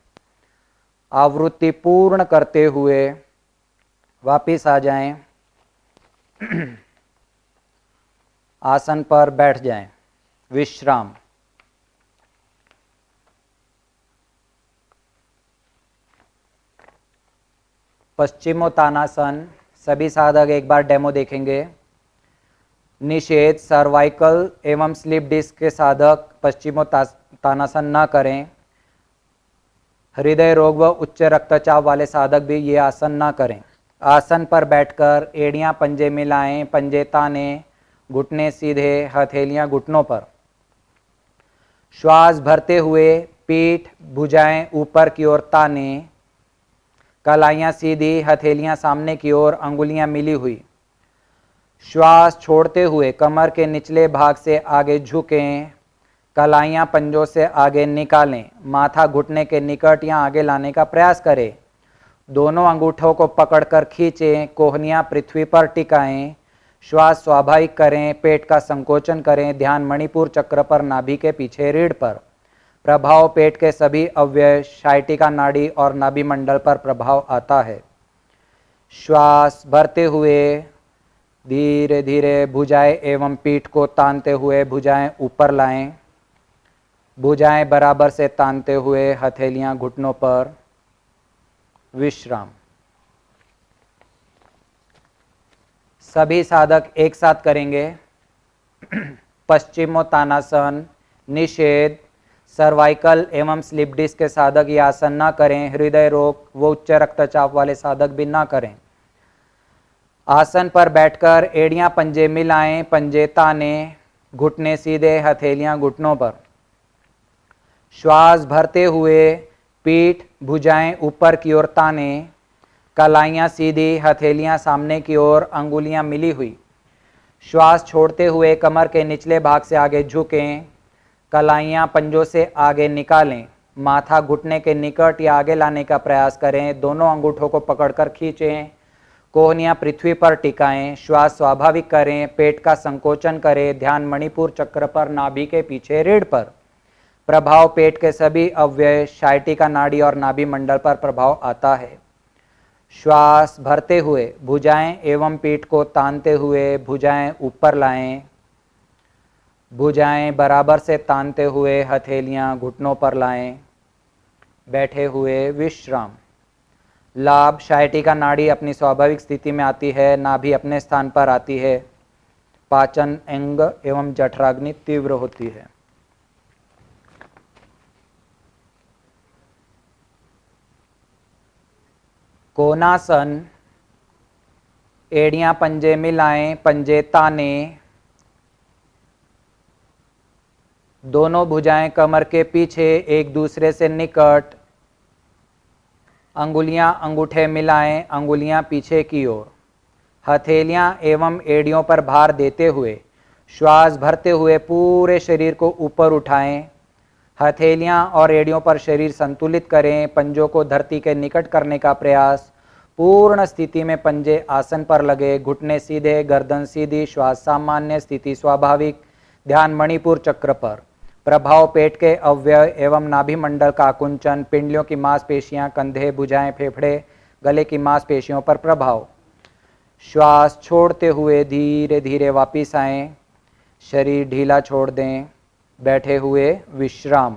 आवृत्ति पूर्ण करते हुए वापिस आ जाएं। आसन पर बैठ जाएं। विश्राम। पश्चिमोत्तानासन। सभी साधक एक बार डेमो देखेंगे। निषेध, सर्वाइकल एवं स्लिप डिस्क के साधक पश्चिमोत्तानासन न करें। हृदय रोग व उच्च रक्तचाप वाले साधक भी ये आसन न करें। आसन पर बैठकर एड़ियां पंजे मिलाएं, पंजे तानें, घुटने सीधे, हथेलियां घुटनों पर। श्वास भरते हुए पीठ भुजाएं ऊपर की ओर ताने, कलाइयां सीधी, हथेलियां सामने की ओर, अंगुलियां मिली हुई। श्वास छोड़ते हुए कमर के निचले भाग से आगे झुकें, कलाइयां पंजों से आगे निकालें, माथा घुटने के निकट या आगे लाने का प्रयास करें। दोनों अंगूठों को पकड़कर खींचें, कोहनियां पृथ्वी पर टिकाएं। श्वास स्वाभाविक करें, पेट का संकोचन करें, ध्यान मणिपुर चक्र पर, नाभि के पीछे रीढ़ पर। प्रभाव पेट के सभी अवयव, शाइटिका नाड़ी और नाभि मंडल पर प्रभाव आता है। श्वास भरते हुए धीरे धीरे भुजाएं एवं पीठ को तानते हुए भुजाएं ऊपर लाएं, भुजाएं बराबर से तानते हुए हथेलियां घुटनों पर। विश्राम। सभी साधक एक साथ करेंगे। पश्चिमोत्तानासन, निषेध। सर्वाइकल एवं स्लिप डिस्क के साधक ये आसन न करें। हृदय रोग व उच्च रक्तचाप वाले साधक भी ना करें। आसन पर बैठकर एड़ियां पंजे मिलाएं, पंजे ताने, घुटने सीधे, हथेलियां घुटनों पर। श्वास भरते हुए पीठ भुजाएं ऊपर की ओर ताने, कलाइयां सीधी, हथेलियां सामने की ओर, अंगुलियां मिली हुई। श्वास छोड़ते हुए कमर के निचले भाग से आगे झुकें, कलाइयां पंजों से आगे निकालें, माथा घुटने के निकट या आगे लाने का प्रयास करें। दोनों अंगूठों को पकड़कर खींचें, कोहनियां पृथ्वी पर टिकाएं। श्वास स्वाभाविक करें, पेट का संकोचन करें, ध्यान मणिपुर चक्र पर, नाभि के पीछे रीढ़ पर। प्रभाव पेट के सभी अवयव, शाइटिका नाड़ी और नाभि मंडल पर प्रभाव आता है। श्वास भरते हुए भुजाएं एवं पीठ को तानते हुए भुजाएं ऊपर लाएं, भुजाएं बराबर से तानते हुए हथेलियां घुटनों पर लाएं। बैठे हुए विश्राम। लाभ, शाइटिका नाड़ी अपनी स्वाभाविक स्थिति में आती है, नाभि अपने स्थान पर आती है, पाचन अंग एवं जठराग्नि तीव्र होती है। कोनासन, एड़ियां पंजे मिलाएं, पंजे ताने, दोनों भुजाएं कमर के पीछे एक दूसरे से निकट, अंगुलियां अंगूठे मिलाएं, अंगुलियां पीछे की ओर। हथेलियां एवं एड़ियों पर भार देते हुए श्वास भरते हुए पूरे शरीर को ऊपर उठाएं। हथेलियां और एड़ियों पर शरीर संतुलित करें, पंजों को धरती के निकट करने का प्रयास। पूर्ण स्थिति में पंजे आसन पर लगे, घुटने सीधे, गर्दन सीधी, श्वास सामान्य, स्थिति स्वाभाविक, ध्यान मणिपुर चक्र पर। प्रभाव पेट के अवयव एवं नाभि मंडल का आकुंचन, पिंडलियों की मांसपेशियां, कंधे, भुजाएं, फेफड़े, गले की मांसपेशियों पर प्रभाव। श्वास छोड़ते हुए धीरे धीरे वापिस आएं, शरीर ढीला छोड़ दें। बैठे हुए विश्राम।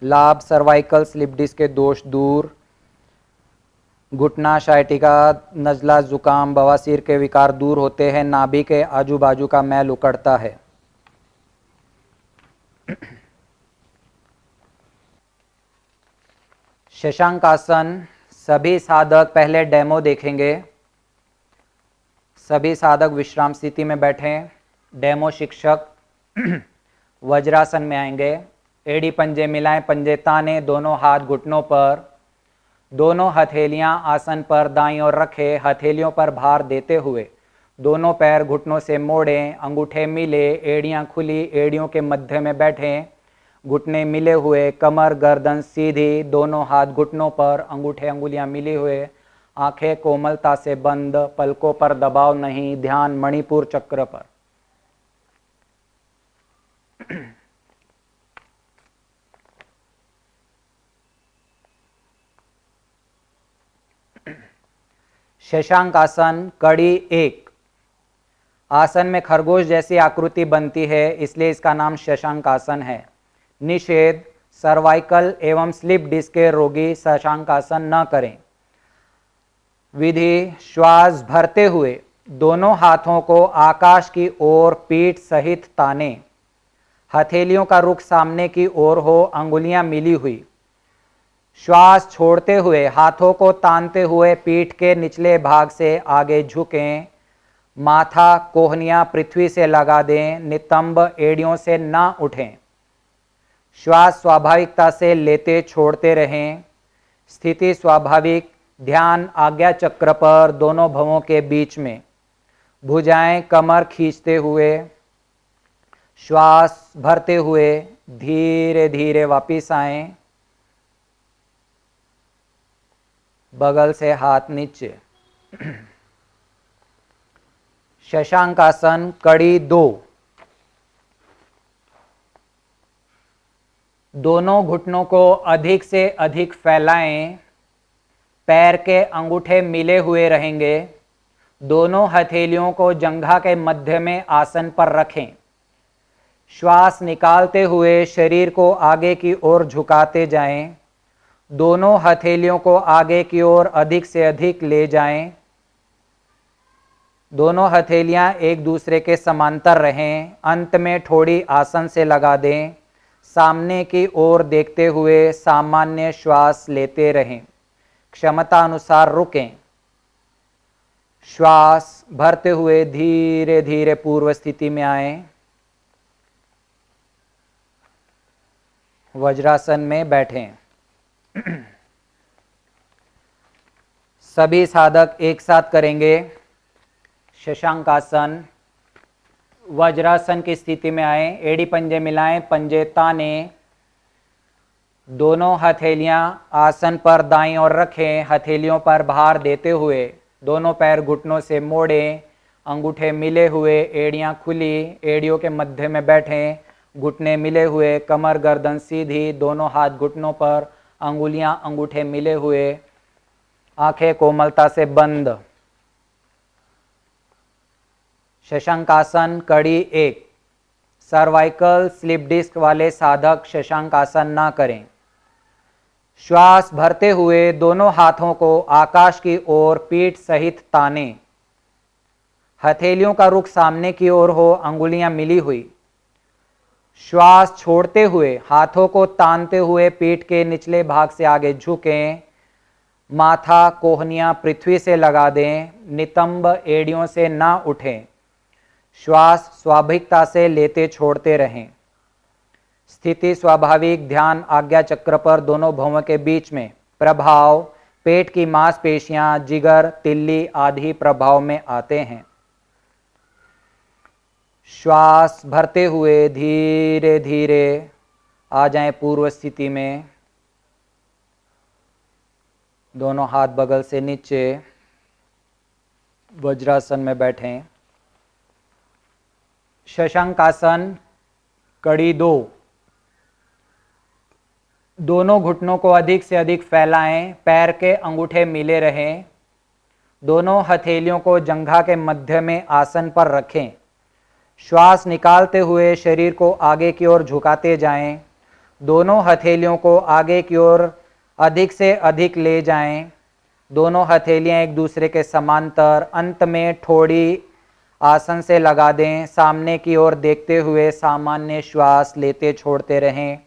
लाभ, सर्वाइकल स्लिप डिस्क के दोष दूर, घुटना, शाइटिका, नजला, जुकाम, बवासीर के विकार दूर होते हैं, नाभि के आजू बाजू का मैल उकड़ता है। शशांकासन। सभी साधक पहले डेमो देखेंगे। सभी साधक विश्राम स्थिति में बैठें। डेमो शिक्षक वज्रासन में आएंगे। एड़ी पंजे मिलाएं, पंजे ताने, दोनों हाथ घुटनों पर, दोनों हथेलियां आसन पर दाईं ओर रखें, हथेलियों पर भार देते हुए दोनों पैर घुटनों से मोड़ें, अंगूठे मिले, एड़ियां खुली, एड़ियों के मध्य में बैठें, घुटने मिले हुए, कमर गर्दन सीधी, दोनों हाथ घुटनों पर, अंगूठे अंगुलियां मिली हुए, आंखें कोमलता से बंद, पलकों पर दबाव नहीं, ध्यान मणिपुर चक्र पर। शशांकासन, कड़ी 1। आसन में खरगोश जैसी आकृति बनती है, इसलिए इसका नाम शशांकासन है। निषेध, सर्वाइकल एवं स्लिप डिस्क के रोगी शशांकासन न करें। विधि, श्वास भरते हुए दोनों हाथों को आकाश की ओर पीठ सहित ताने, हथेलियों का रुख सामने की ओर हो, अंगुलियां मिली हुई। श्वास छोड़ते हुए हाथों को तानते हुए पीठ के निचले भाग से आगे झुकें, माथा कोहनियां पृथ्वी से लगा दें, नितंब एड़ियों से ना उठें। श्वास स्वाभाविकता से लेते छोड़ते रहें। स्थिति स्वाभाविक, ध्यान आज्ञा चक्र पर दोनों भवों के बीच में। भुजाएं कमर खींचते हुए, श्वास भरते हुए धीरे धीरे वापिस आएं। बगल से हाथ नीचे। शशांकासन कड़ी 2। दोनों घुटनों को अधिक से अधिक फैलाएं। पैर के अंगूठे मिले हुए रहेंगे। दोनों हथेलियों को जंघा के मध्य में आसन पर रखें। श्वास निकालते हुए शरीर को आगे की ओर झुकाते जाएं। दोनों हथेलियों को आगे की ओर अधिक से अधिक ले जाएं। दोनों हथेलियां एक दूसरे के समांतर रहें। अंत में ठोड़ी आसन से लगा दें। सामने की ओर देखते हुए सामान्य श्वास लेते रहें। क्षमता अनुसार रुकें। श्वास भरते हुए धीरे धीरे पूर्व स्थिति में आएं। वज्रासन में बैठें। सभी साधक एक साथ करेंगे। शशांकासन। वज्रासन की स्थिति में आए, एड़ी पंजे मिलाएं, पंजे ताने। दोनों हथेलियां आसन पर दाईं ओर रखें। हथेलियों पर भार देते हुए दोनों पैर घुटनों से मोड़ें। अंगूठे मिले हुए, एड़ियां खुली, एड़ियों के मध्य में बैठें। घुटने मिले हुए, कमर गर्दन सीधी, दोनों हाथ घुटनों पर, अंगुलियां अंगूठे मिले हुए, आंखें कोमलता से बंद। शशांकासन कड़ी 1। सर्वाइकल स्लिप डिस्क वाले साधक शशांकासन ना करें। श्वास भरते हुए दोनों हाथों को आकाश की ओर पीठ सहित ताने। हथेलियों का रुख सामने की ओर हो, अंगुलियां मिली हुई। श्वास छोड़ते हुए हाथों को तानते हुए पीठ के निचले भाग से आगे झुकें। माथा कोहनियां पृथ्वी से लगा दें। नितंब एड़ियों से ना उठें। श्वास स्वाभाविकता से लेते छोड़ते रहें। स्थिति स्वाभाविक, ध्यान आज्ञा चक्र पर दोनों भवों के बीच में। प्रभाव, पेट की मांसपेशियां, जिगर, तिल्ली आदि प्रभाव में आते हैं। श्वास भरते हुए धीरे धीरे आ जाएं पूर्व स्थिति में। दोनों हाथ बगल से नीचे वज्रासन में बैठें। शशांकासन कड़ी 2। दोनों घुटनों को अधिक से अधिक फैलाएं। पैर के अंगूठे मिले रहें। दोनों हथेलियों को जंघा के मध्य में आसन पर रखें। श्वास निकालते हुए शरीर को आगे की ओर झुकाते जाएं। दोनों हथेलियों को आगे की ओर अधिक से अधिक ले जाएं। दोनों हथेलियां एक दूसरे के समांतर। अंत में ठोड़ी आसन से लगा दें। सामने की ओर देखते हुए सामान्य श्वास लेते छोड़ते रहें।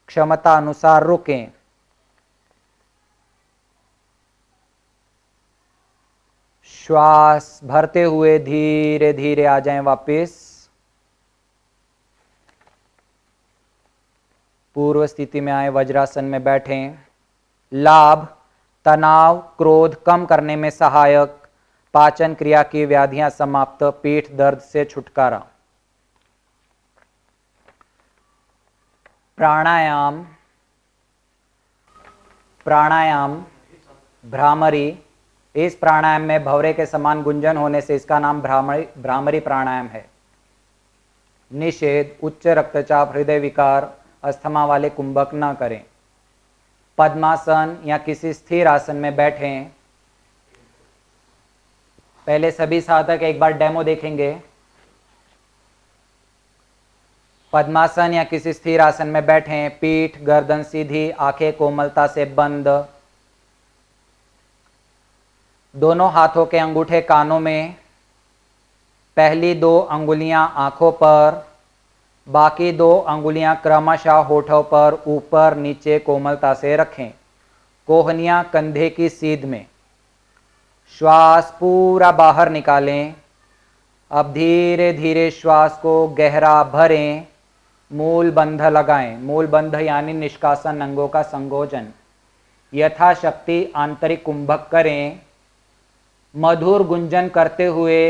क्षमता अनुसार रुकें। श्वास भरते हुए धीरे धीरे आ जाएं वापस पूर्व स्थिति में आए। वज्रासन में बैठें। लाभ, तनाव क्रोध कम करने में सहायक। पाचन क्रिया की व्याधियां समाप्त। पीठ दर्द से छुटकारा। प्राणायाम। प्राणायाम भ्रामरी। इस प्राणायाम में भंवरे के समान गुंजन होने से इसका नाम भ्रामरी प्राणायाम है। निषेध, उच्च रक्तचाप, हृदय विकार, अस्थमा वाले कुंभक न करें। पद्मासन या किसी स्थिर आसन में बैठें। पहले सभी साधक एक बार डेमो देखेंगे। पद्मासन या किसी स्थिर आसन में बैठें। पीठ गर्दन सीधी, आंखें कोमलता से बंद। दोनों हाथों के अंगूठे कानों में। पहली 2 अंगुलियां आंखों पर, बाकी 2 अंगुलियां क्रमशः होठों पर ऊपर नीचे कोमलता से रखें। कोहनियां कंधे की सीध में। श्वास पूरा बाहर निकालें। अब धीरे धीरे श्वास को गहरा भरें, मूल बंध लगाएं। मूल बंध यानी निष्कासन अंगों का संकोचन। यथाशक्ति आंतरिक कुंभक करें। मधुर गुंजन करते हुए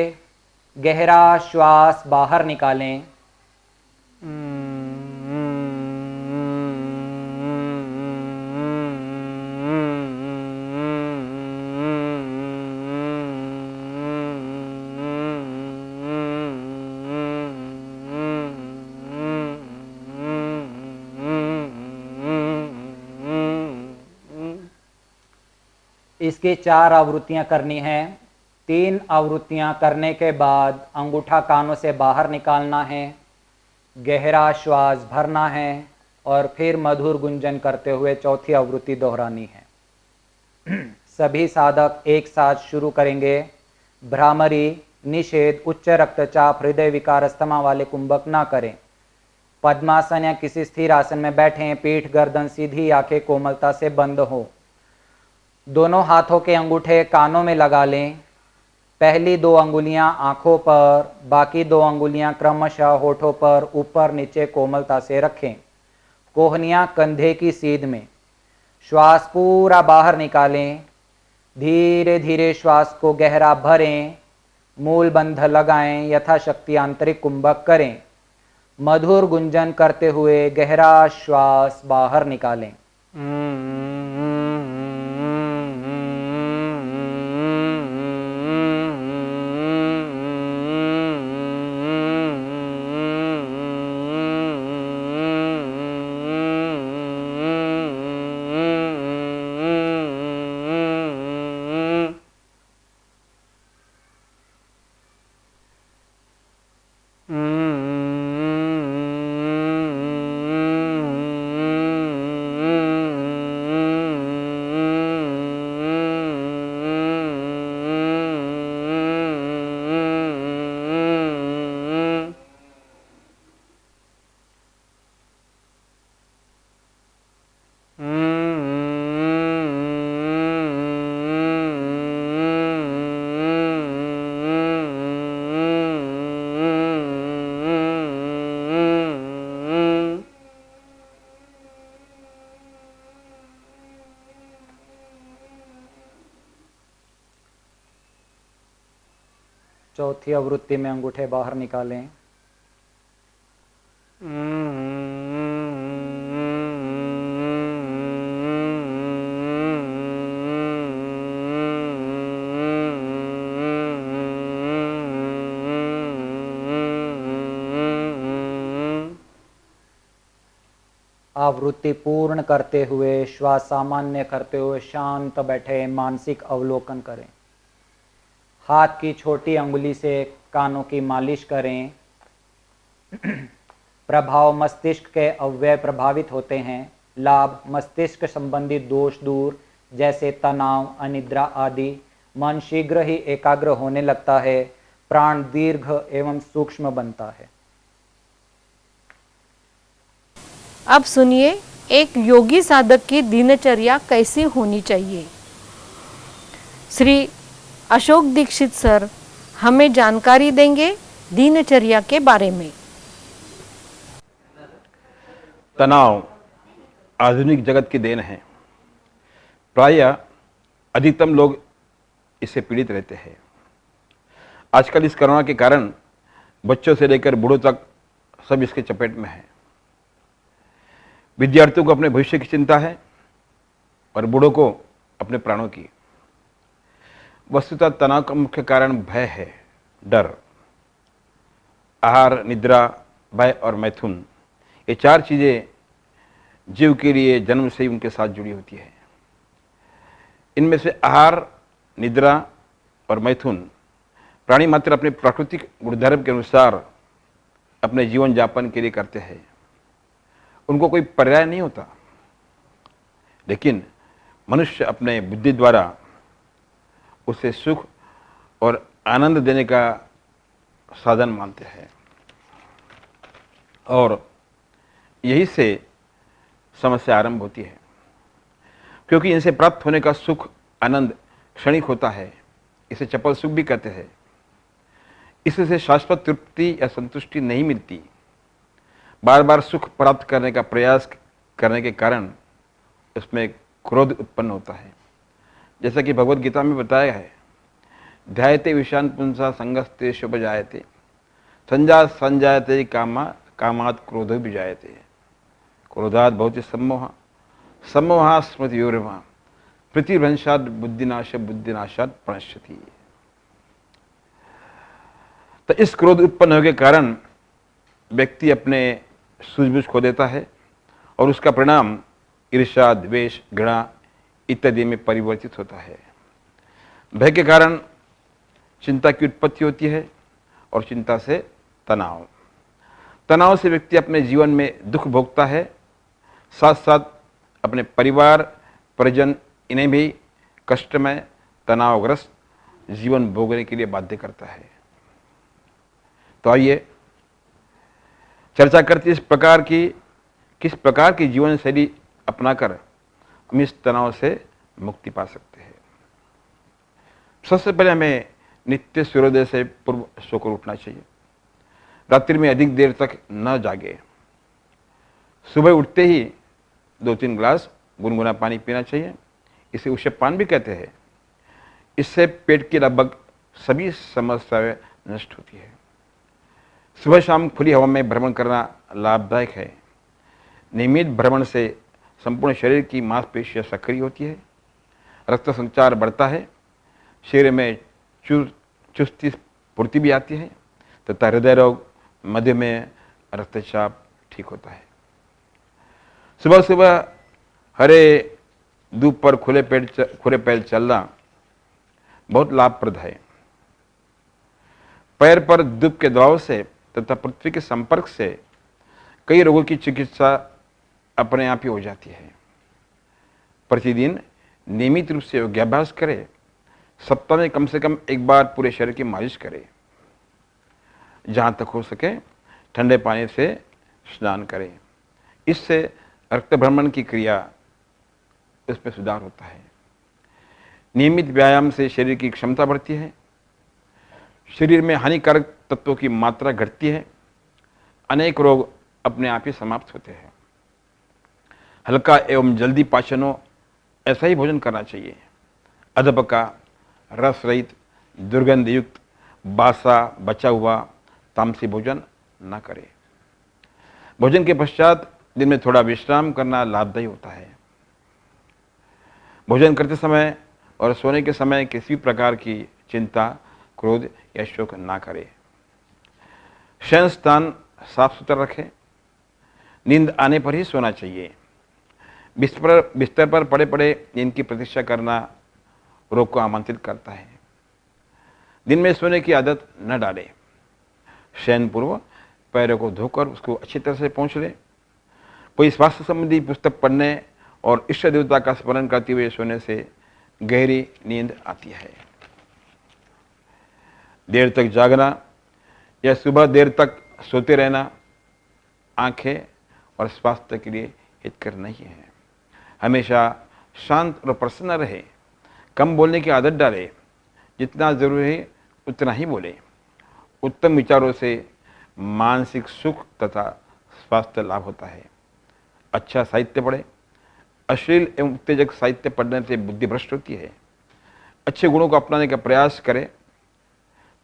गहरा श्वास बाहर निकालें। इसकी 4 आवृत्तियां करनी हैं। 3 आवृत्तियां करने के बाद अंगूठा कानों से बाहर निकालना है, गहरा श्वास भरना है और फिर मधुर गुंजन करते हुए चौथी आवृत्ति दोहरानी है। सभी साधक एक साथ शुरू करेंगे। भ्रामरी, निषेध, उच्च रक्तचाप, हृदय विकार, अस्थमा वाले कुंभक ना करें। पद्मासन या किसी स्थिर आसन में बैठें। पीठ गर्दन सीधी, आंखें कोमलता से बंद हो। दोनों हाथों के अंगूठे कानों में लगा लें। पहली 2 अंगुलियां आंखों पर, बाकी 2 अंगुलियां क्रमशः होठों पर ऊपर नीचे कोमलता से रखें। कोहनियां कंधे की सीध में। श्वास पूरा बाहर निकालें। धीरे धीरे श्वास को गहरा भरें। मूल बंध लगाएं। यथाशक्ति आंतरिक कुंभक करें। मधुर गुंजन करते हुए गहरा श्वास बाहर निकालें। चौथी आवृत्ति में अंगूठे बाहर निकालें। आवृत्ति पूर्ण करते हुए श्वास सामान्य करते हुए शांत बैठे, मानसिक अवलोकन करें। हाथ की छोटी अंगुली से कानों की मालिश करें। प्रभाव मस्तिष्क के अवयव प्रभावित होते हैं। लाभ मस्तिष्क संबंधी दोष दूर, जैसे तनाव, अनिद्रा आदि। मन शीघ्र ही एकाग्र होने लगता है। प्राण दीर्घ एवं सूक्ष्म बनता है। अब सुनिए, एक योगी साधक की दिनचर्या कैसी होनी चाहिए। श्री अशोक दीक्षित सर हमें जानकारी देंगे दिनचर्या के बारे में। तनाव आधुनिक जगत की देन है। प्रायः अधिकतम लोग इससे पीड़ित रहते हैं। आजकल इस कोरोना के कारण बच्चों से लेकर बूढ़ों तक सब इसके चपेट में है। विद्यार्थियों को अपने भविष्य की चिंता है और बूढ़ों को अपने प्राणों की। वस्तुतः तनाव का मुख्य कारण भय है, डर। आहार, निद्रा, भय और मैथुन, ये 4 चीजें जीव के लिए जन्म से ही उनके साथ जुड़ी होती है। इनमें से आहार, निद्रा और मैथुन प्राणी मात्र अपने प्राकृतिक गुणधर्म के अनुसार अपने जीवन यापन के लिए करते हैं। उनको कोई पर्याय नहीं होता, लेकिन मनुष्य अपने बुद्धि द्वारा उसे सुख और आनंद देने का साधन मानते हैं और यही से समस्या आरंभ होती है। क्योंकि इनसे प्राप्त होने का सुख, आनंद क्षणिक होता है। इसे चपल सुख भी कहते हैं। इससे शाश्वत तृप्ति या संतुष्टि नहीं मिलती। बार बार सुख प्राप्त करने का प्रयास करने के कारण उसमें क्रोध उत्पन्न होता है। जैसा कि भगवत गीता में बताया है, ध्यायते विषान पुंसा संगस्ते शुभ जायते संजायते कामात क्रोधो भी जायते क्रोधात भवति सम्मोह सम्मोहा स्मृतियोर्मा प्रतिभ्रंशात बुद्धिनाशात प्रणश्यति। तो इस क्रोध उत्पन्न होने के कारण व्यक्ति अपने सूझबूझ खो देता है और उसका परिणाम ईर्ष्या, द्वेष, घृणा इत्यादि में परिवर्तित होता है। भय के कारण चिंता की उत्पत्ति होती है और चिंता से तनाव से व्यक्ति अपने जीवन में दुख भोगता है, साथ साथ अपने परिवार परिजन इन्हें भी कष्टमय तनावग्रस्त जीवन भोगने के लिए बाध्य करता है। तो आइए चर्चा करते किस प्रकार की जीवन शैली अपनाकर हम इस तनाव से मुक्ति पा सकते हैं। सबसे पहले हमें नित्य सूर्योदय से पूर्व सोकर उठना चाहिए। रात्रि में अधिक देर तक न जागे। सुबह उठते ही 2-3 गिलास गुनगुना पानी पीना चाहिए। इसे उष्णपान भी कहते हैं। इससे पेट की लगभग सभी समस्याएं नष्ट होती है। सुबह शाम खुली हवा में भ्रमण करना लाभदायक है। नियमित भ्रमण से संपूर्ण शरीर की मांसपेशियां सक्रिय होती है, रक्त संचार बढ़ता है, शरीर में चुस्ती फुर्ती भी आती है तथा हृदय रोग, मधुमेह, रक्तचाप ठीक होता है। सुबह सुबह हरे धूप पर खुले पैर चलना बहुत लाभप्रद है। पैर पर धूप के दबाव से तथा पृथ्वी के संपर्क से कई रोगों की चिकित्सा अपने आप ही हो जाती है। प्रतिदिन नियमित रूप से योगाभ्यास करें। सप्ताह में कम से कम एक बार पूरे शरीर की मालिश करें। जहाँ तक हो सके ठंडे पानी से स्नान करें। इससे रक्त भ्रमण की क्रिया इसमें सुधार होता है। नियमित व्यायाम से शरीर की क्षमता बढ़ती है, शरीर में हानिकारक तत्वों की मात्रा घटती है, अनेक रोग अपने आप ही समाप्त होते हैं। हल्का एवं जल्दी पाचन हो ऐसा ही भोजन करना चाहिए। अधपका, रस रहित, दुर्गंध युक्त, बासा बचा हुआ तामसी भोजन न करें। भोजन के पश्चात दिन में थोड़ा विश्राम करना लाभदायी होता है। भोजन करते समय और सोने के समय किसी भी प्रकार की चिंता, क्रोध या शोक ना करें। शयन स्थान साफ सुथरा रखें। नींद आने पर ही सोना चाहिए। बिस्तर पर पड़े पड़े नींद की प्रतीक्षा करना रोग को आमंत्रित करता है। दिन में सोने की आदत न डालें। शयन पूर्व पैरों को धोकर उसको अच्छी तरह से पोंछ लें। कोई स्वास्थ्य संबंधी पुस्तक पढ़ने और इष्ट देवता का स्मरण करते हुए सोने से गहरी नींद आती है। देर तक जागना या सुबह देर तक सोते रहना आंखें और स्वास्थ्य के लिए हितकर नहीं है। हमेशा शांत और प्रसन्न रहे। कम बोलने की आदत डालें। जितना जरूरी है उतना ही बोलें। उत्तम विचारों से मानसिक सुख तथा स्वास्थ्य लाभ होता है। अच्छा साहित्य पढ़ें। अश्लील एवं उत्तेजक साहित्य पढ़ने से बुद्धि भ्रष्ट होती है। अच्छे गुणों को अपनाने का प्रयास करें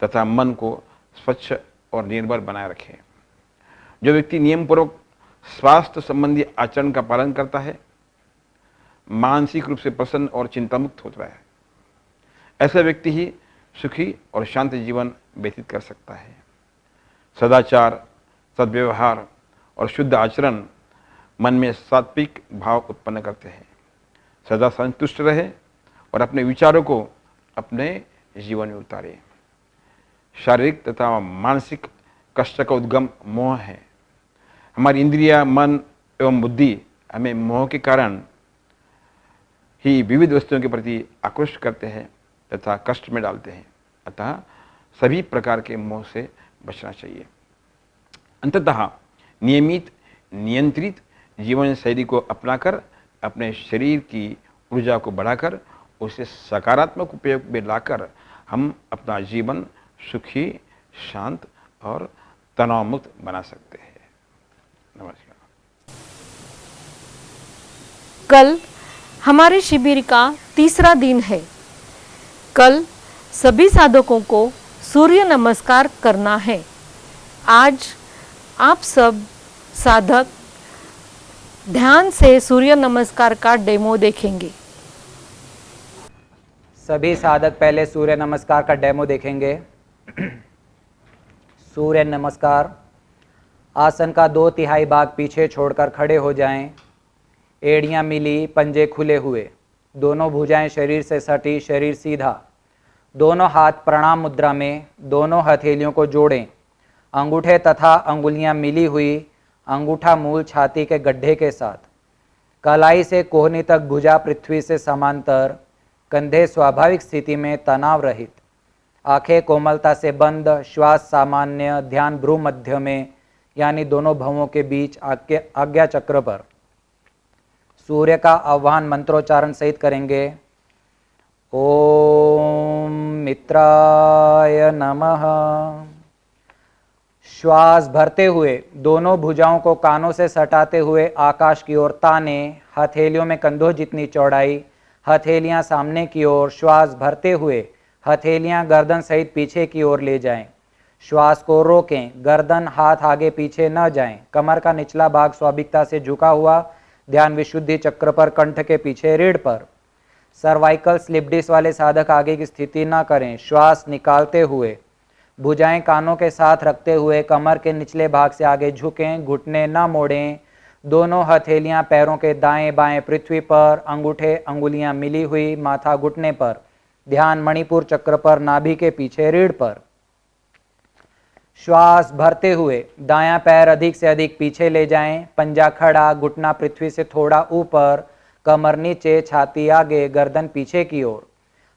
तथा मन को स्वच्छ और निर्भर बनाए रखें। जो व्यक्ति नियमपूर्वक स्वास्थ्य संबंधी आचरण का पालन करता है, मानसिक रूप से प्रसन्न और चिंतामुक्त होता है। ऐसा व्यक्ति ही सुखी और शांत जीवन व्यतीत कर सकता है। सदाचार, सद्व्यवहार और शुद्ध आचरण मन में सात्विक भाव उत्पन्न करते हैं। सदा संतुष्ट रहे और अपने विचारों को अपने जीवन में उतारे। शारीरिक तथा मानसिक कष्ट का उद्गम मोह है। हमारी इंद्रिया, मन एवं बुद्धि हमें मोह के कारण ही विविध वस्तुओं के प्रति आक्रोश करते हैं तथा कष्ट में डालते हैं। अतः सभी प्रकार के मोह से बचना चाहिए। अंततः नियमित, नियंत्रित जीवन शैली को अपनाकर अपने शरीर की ऊर्जा को बढ़ाकर उसे सकारात्मक उपयोग में लाकर हम अपना जीवन सुखी, शांत और तनाव मुक्त बना सकते हैं। नमस्कार। कल हमारे शिविर का तीसरा दिन है। कल सभी साधकों को सूर्य नमस्कार करना है। आज आप सब साधक ध्यान से सूर्य नमस्कार का डेमो देखेंगे। सभी साधक पहले सूर्य नमस्कार का डेमो देखेंगे। सूर्य नमस्कार। आसन का 2/3 भाग पीछे छोड़कर खड़े हो जाएं। एड़ियां मिली, पंजे खुले हुए, दोनों भुजाएं शरीर से सटी, शरीर सीधा, दोनों हाथ प्रणाम मुद्रा में, दोनों हथेलियों को जोड़ें। अंगूठे तथा अंगुलियां मिली हुई, अंगूठा मूल छाती के गड्ढे के साथ, कलाई से कोहनी तक भुजा पृथ्वी से समांतर, कंधे स्वाभाविक स्थिति में तनाव रहित, आंखें कोमलता से बंद, श्वास सामान्य, ध्यान भ्रू मध्य में यानी दोनों भवों के बीच आज्ञा चक्र पर। सूर्य का आह्वान मंत्रोच्चारण सहित करेंगे। ओम मित्राय नमः। श्वास भरते हुए दोनों भुजाओं को कानों से सटाते हुए आकाश की ओर ताने, हथेलियों में कंधों जितनी चौड़ाई, हथेलियां सामने की ओर। श्वास भरते हुए हथेलियां गर्दन सहित पीछे की ओर ले जाएं। श्वास को रोकें, गर्दन हाथ आगे पीछे न जाएं। कमर का निचला भाग स्वाभाविकता से झुका हुआ, ध्यान विशुद्धि चक्र पर, कंठ के पीछे रीढ़ पर। सर्वाइकल स्लिप डिस्क वाले साधक आगे की स्थिति न करें। श्वास निकालते हुए भुजाएं कानों के साथ रखते हुए कमर के निचले भाग से आगे झुकें, घुटने न मोड़ें। दोनों हथेलियां पैरों के दाएं बाएं पृथ्वी पर, अंगूठे अंगुलियां मिली हुई, माथा घुटने पर, ध्यान मणिपुर चक्र पर, नाभि के पीछे रीढ़ पर। श्वास भरते हुए दायां पैर अधिक से अधिक पीछे ले जाएं, पंजा खड़ा, घुटना पृथ्वी से थोड़ा ऊपर, कमर नीचे, छाती आगे, गर्दन पीछे की ओर,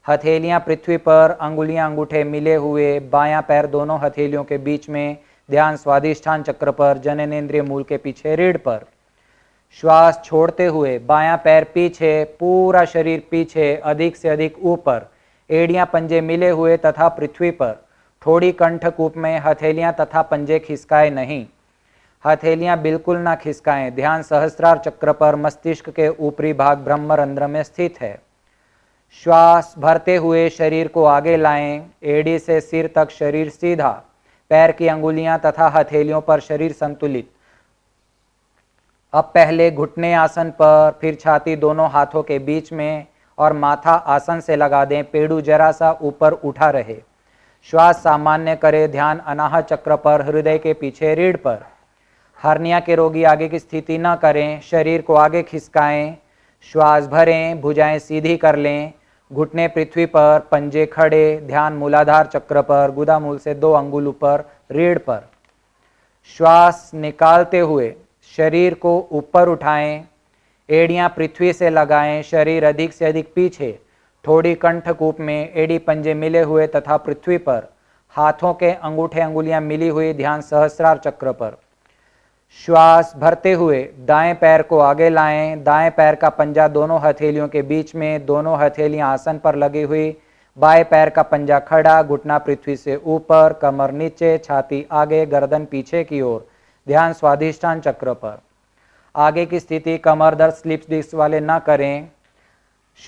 हथेलियां पृथ्वी पर, अंगुलियां अंगूठे मिले हुए, बायां पैर दोनों हथेलियों के बीच में, ध्यान स्वादिष्ठान चक्र पर, जननेंद्रिय मूल के पीछे रीढ़ पर। श्वास छोड़ते हुए बायां पैर पीछे, पूरा शरीर पीछे, अधिक से अधिक ऊपर, एड़ियां पंजे मिले हुए तथा पृथ्वी पर, थोड़ी कंठकूप में, हथेलियां तथा पंजे खिसकाए नहीं, हथेलियां बिल्कुल ना खिसकाएं। ध्यान सहस्त्रार चक्र पर, मस्तिष्क के ऊपरी भाग ब्रह्मरंध्र में स्थित है। श्वास भरते हुए शरीर को आगे लाएं, एड़ी से सिर तक शरीर सीधा, पैर की अंगुलियां तथा हथेलियों पर शरीर संतुलित। अब पहले घुटने आसन पर, फिर छाती दोनों हाथों के बीच में और माथा आसन से लगा दें। पेड़ू जरा सा ऊपर उठा रहे। श्वास सामान्य करें। ध्यान अनाहत चक्र पर, हृदय के पीछे रीढ़ पर। हर्निया के रोगी आगे की स्थिति न करें, शरीर को आगे खिसकाएं। श्वास भरें, भुजाएं सीधी कर लें, घुटने पृथ्वी पर, पंजे खड़े, ध्यान मूलाधार चक्र पर, गुदा मूल से 2 अंगुल ऊपर, रीढ़ पर। श्वास निकालते हुए शरीर को ऊपर उठाएं, एड़ियां पृथ्वी से लगाएं, शरीर अधिक से अधिक पीछे, थोड़ी कंठकूप में, एड़ी पंजे मिले हुए तथा पृथ्वी पर, हाथों के अंगूठे अंगुलियां मिली हुई, ध्यान सहस्रार चक्र पर। श्वास भरते हुए दाएं पैर को आगे लाएं, दाएं पैर का पंजा दोनों हथेलियों के बीच में, दोनों हथेलियां आसन पर लगी हुई, बाएं पैर का पंजा खड़ा, घुटना पृथ्वी से ऊपर, कमर नीचे, छाती आगे, गर्दन पीछे की ओर, ध्यान स्वादिष्ठान चक्र पर। आगे की स्थिति कमर दर्द स्लिप डिस्क वाले न करें।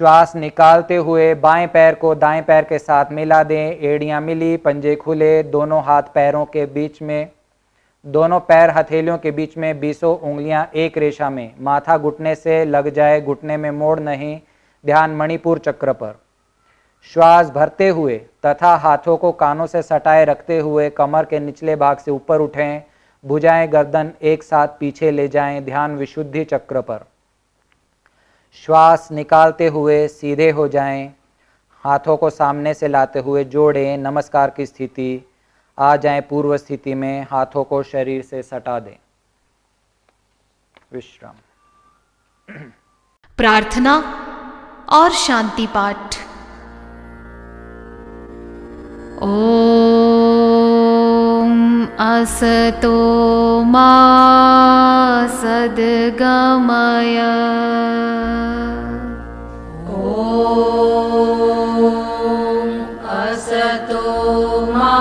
श्वास निकालते हुए बाएं पैर को दाएं पैर के साथ मिला दें, एड़ियां मिली, पंजे खुले, दोनों हाथ पैरों के बीच में, दोनों पैर हथेलियों के बीच में, 20 उंगलियां एक रेशा में, माथा घुटने से लग जाए, घुटने में मोड़ नहीं, ध्यान मणिपुर चक्र पर। श्वास भरते हुए तथा हाथों को कानों से सटाए रखते हुए कमर के निचले भाग से ऊपर उठें, भुजाएं गर्दन एक साथ पीछे ले जाएं, ध्यान विशुद्धि चक्र पर। श्वास निकालते हुए सीधे हो जाएं, हाथों को सामने से लाते हुए जोड़ें, नमस्कार की स्थिति आ जाएं, पूर्व स्थिति में, हाथों को शरीर से सटा दें। विश्राम। प्रार्थना और शांति पाठ। ओम असतो मा सद्गमय। ओम असतो मा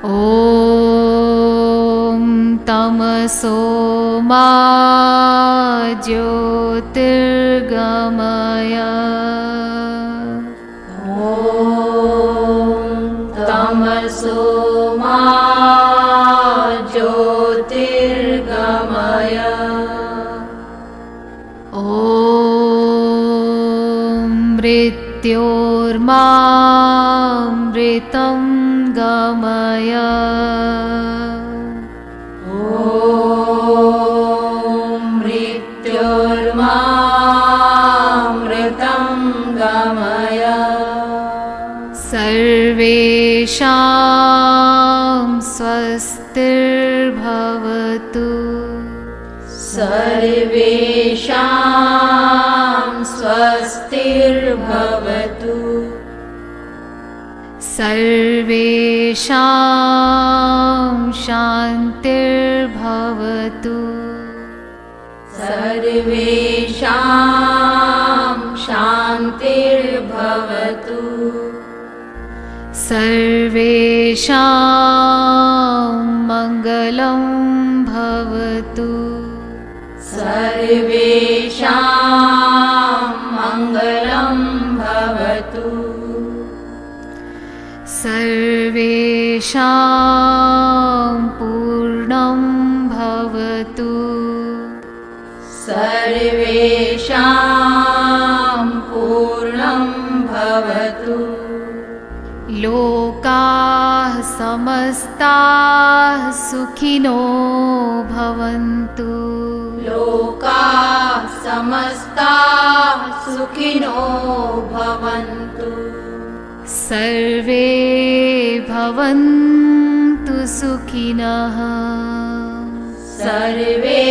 ॐ तमसो मा ज्योतिर्गमय तमसो मा ज्योतिर्गमय ॐ मृत्योर्मामृतं गमय मृत्योर्मामृतं गमय सर्वेषां स्वस्तिर्भवतु सर्वेषां स्वस्तिर्भवतु सर्वेषां शान्तिर्भवतु सर्वेषां शान्तिर्भवतु सर्वेषां मङ्गलं भवतु सर्वेषां मङ्गलं भवतु सर्वेषां पूर्णं भवतु सर्वेषां पूर्णं भवतु लोकाः समस्ताः सुखिनो भवन्तु लोकाः समस्ताः सुखिनो भवन्तु सर्वे भवन्तु सुखिनः सर्वे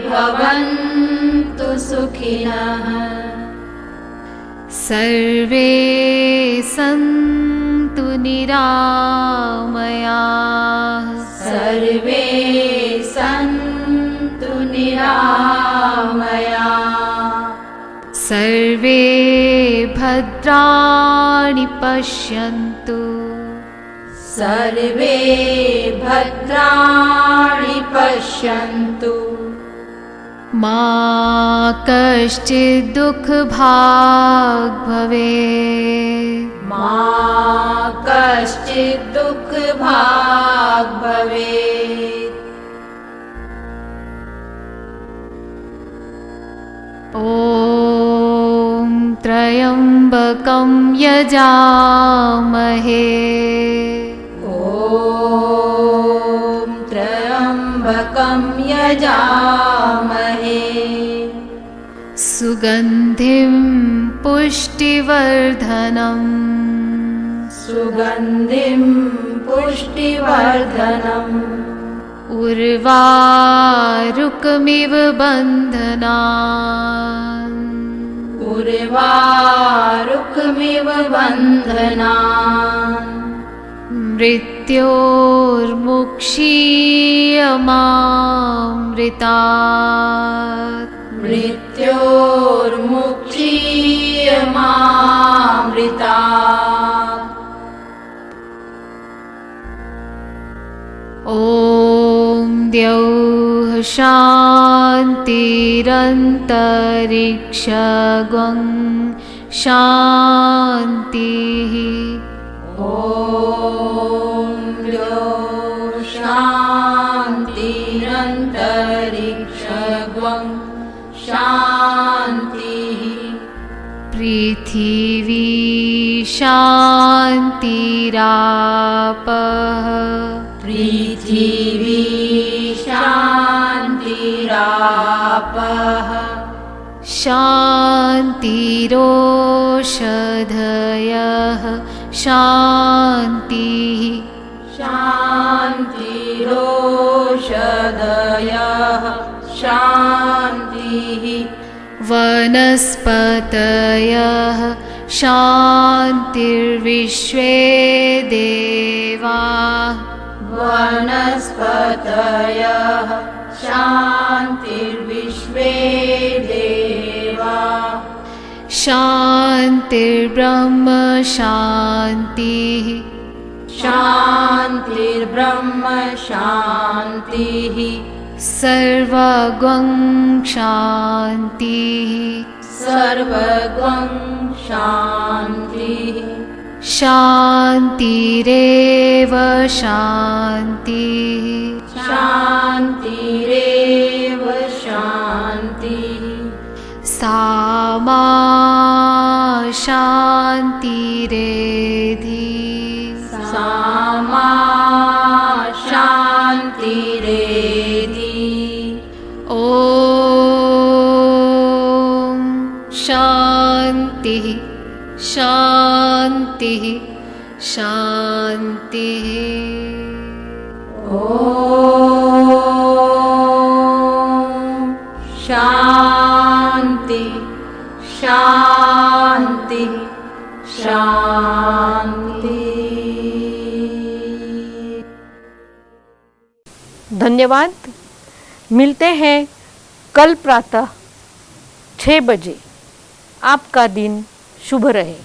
भवन्तु सुखिनः सर्वे सन्तु निरामयाः सर्वे सन्तु निरामयाः सर्वे भद्राणि पश्यन्तु सर्वे भद्राणि पश्यन्तु मा कश्चित् दुःखभाग् भवेत् मा कश्चित् दुःखभाग् भवेत् ॐ त्र्यम्बकं यजामहे ॐ त्र्यम्बकं यजामहे सुगन्धिं पुष्टिवर्धनम् सुगन्धिं पुष्टिवर्धनम् उर्वारुकमिव बन्धनान् उर्वारुकमिव बन्धनान् मृत्योर्मुक्षीयमामृतात् मृत्योर्मुक्षीयमामृतात् ॐ द्यौः शान्तिरन्तरिक्षगं शान्तिः ॐ द्यौः शान्तिरन्तरिक्षगं शान्तिः पृथिवी शान्तिरापः पृथिवी शान्तिरापः शान्तिरोषधयः शान्तिः शान्तिरोषधयः शान्तिः वनस्पतयः शान्तिर्विश्वे देवाः वनस्पतयः शान्तिर्विश्वे देवा शान्तिर्ब्रह्म शान्तिः शान्तिर्ब्रह्म शान्तिः सर्वगं शान्तिः सर्वगं शान्तिः शान्तिरेव शान्तिः शान्तिरेव शान्तिः सा मा शान्तिरेधि सा मा शान्तिरेधि ॐ शान्तिः शान्तिः शान्तिः ॐ शान्ति शान्ति शान्ति। धन्यवाद। मिलते हैं कल प्रातः 6 बजे। आपका दिन शुभ रहे।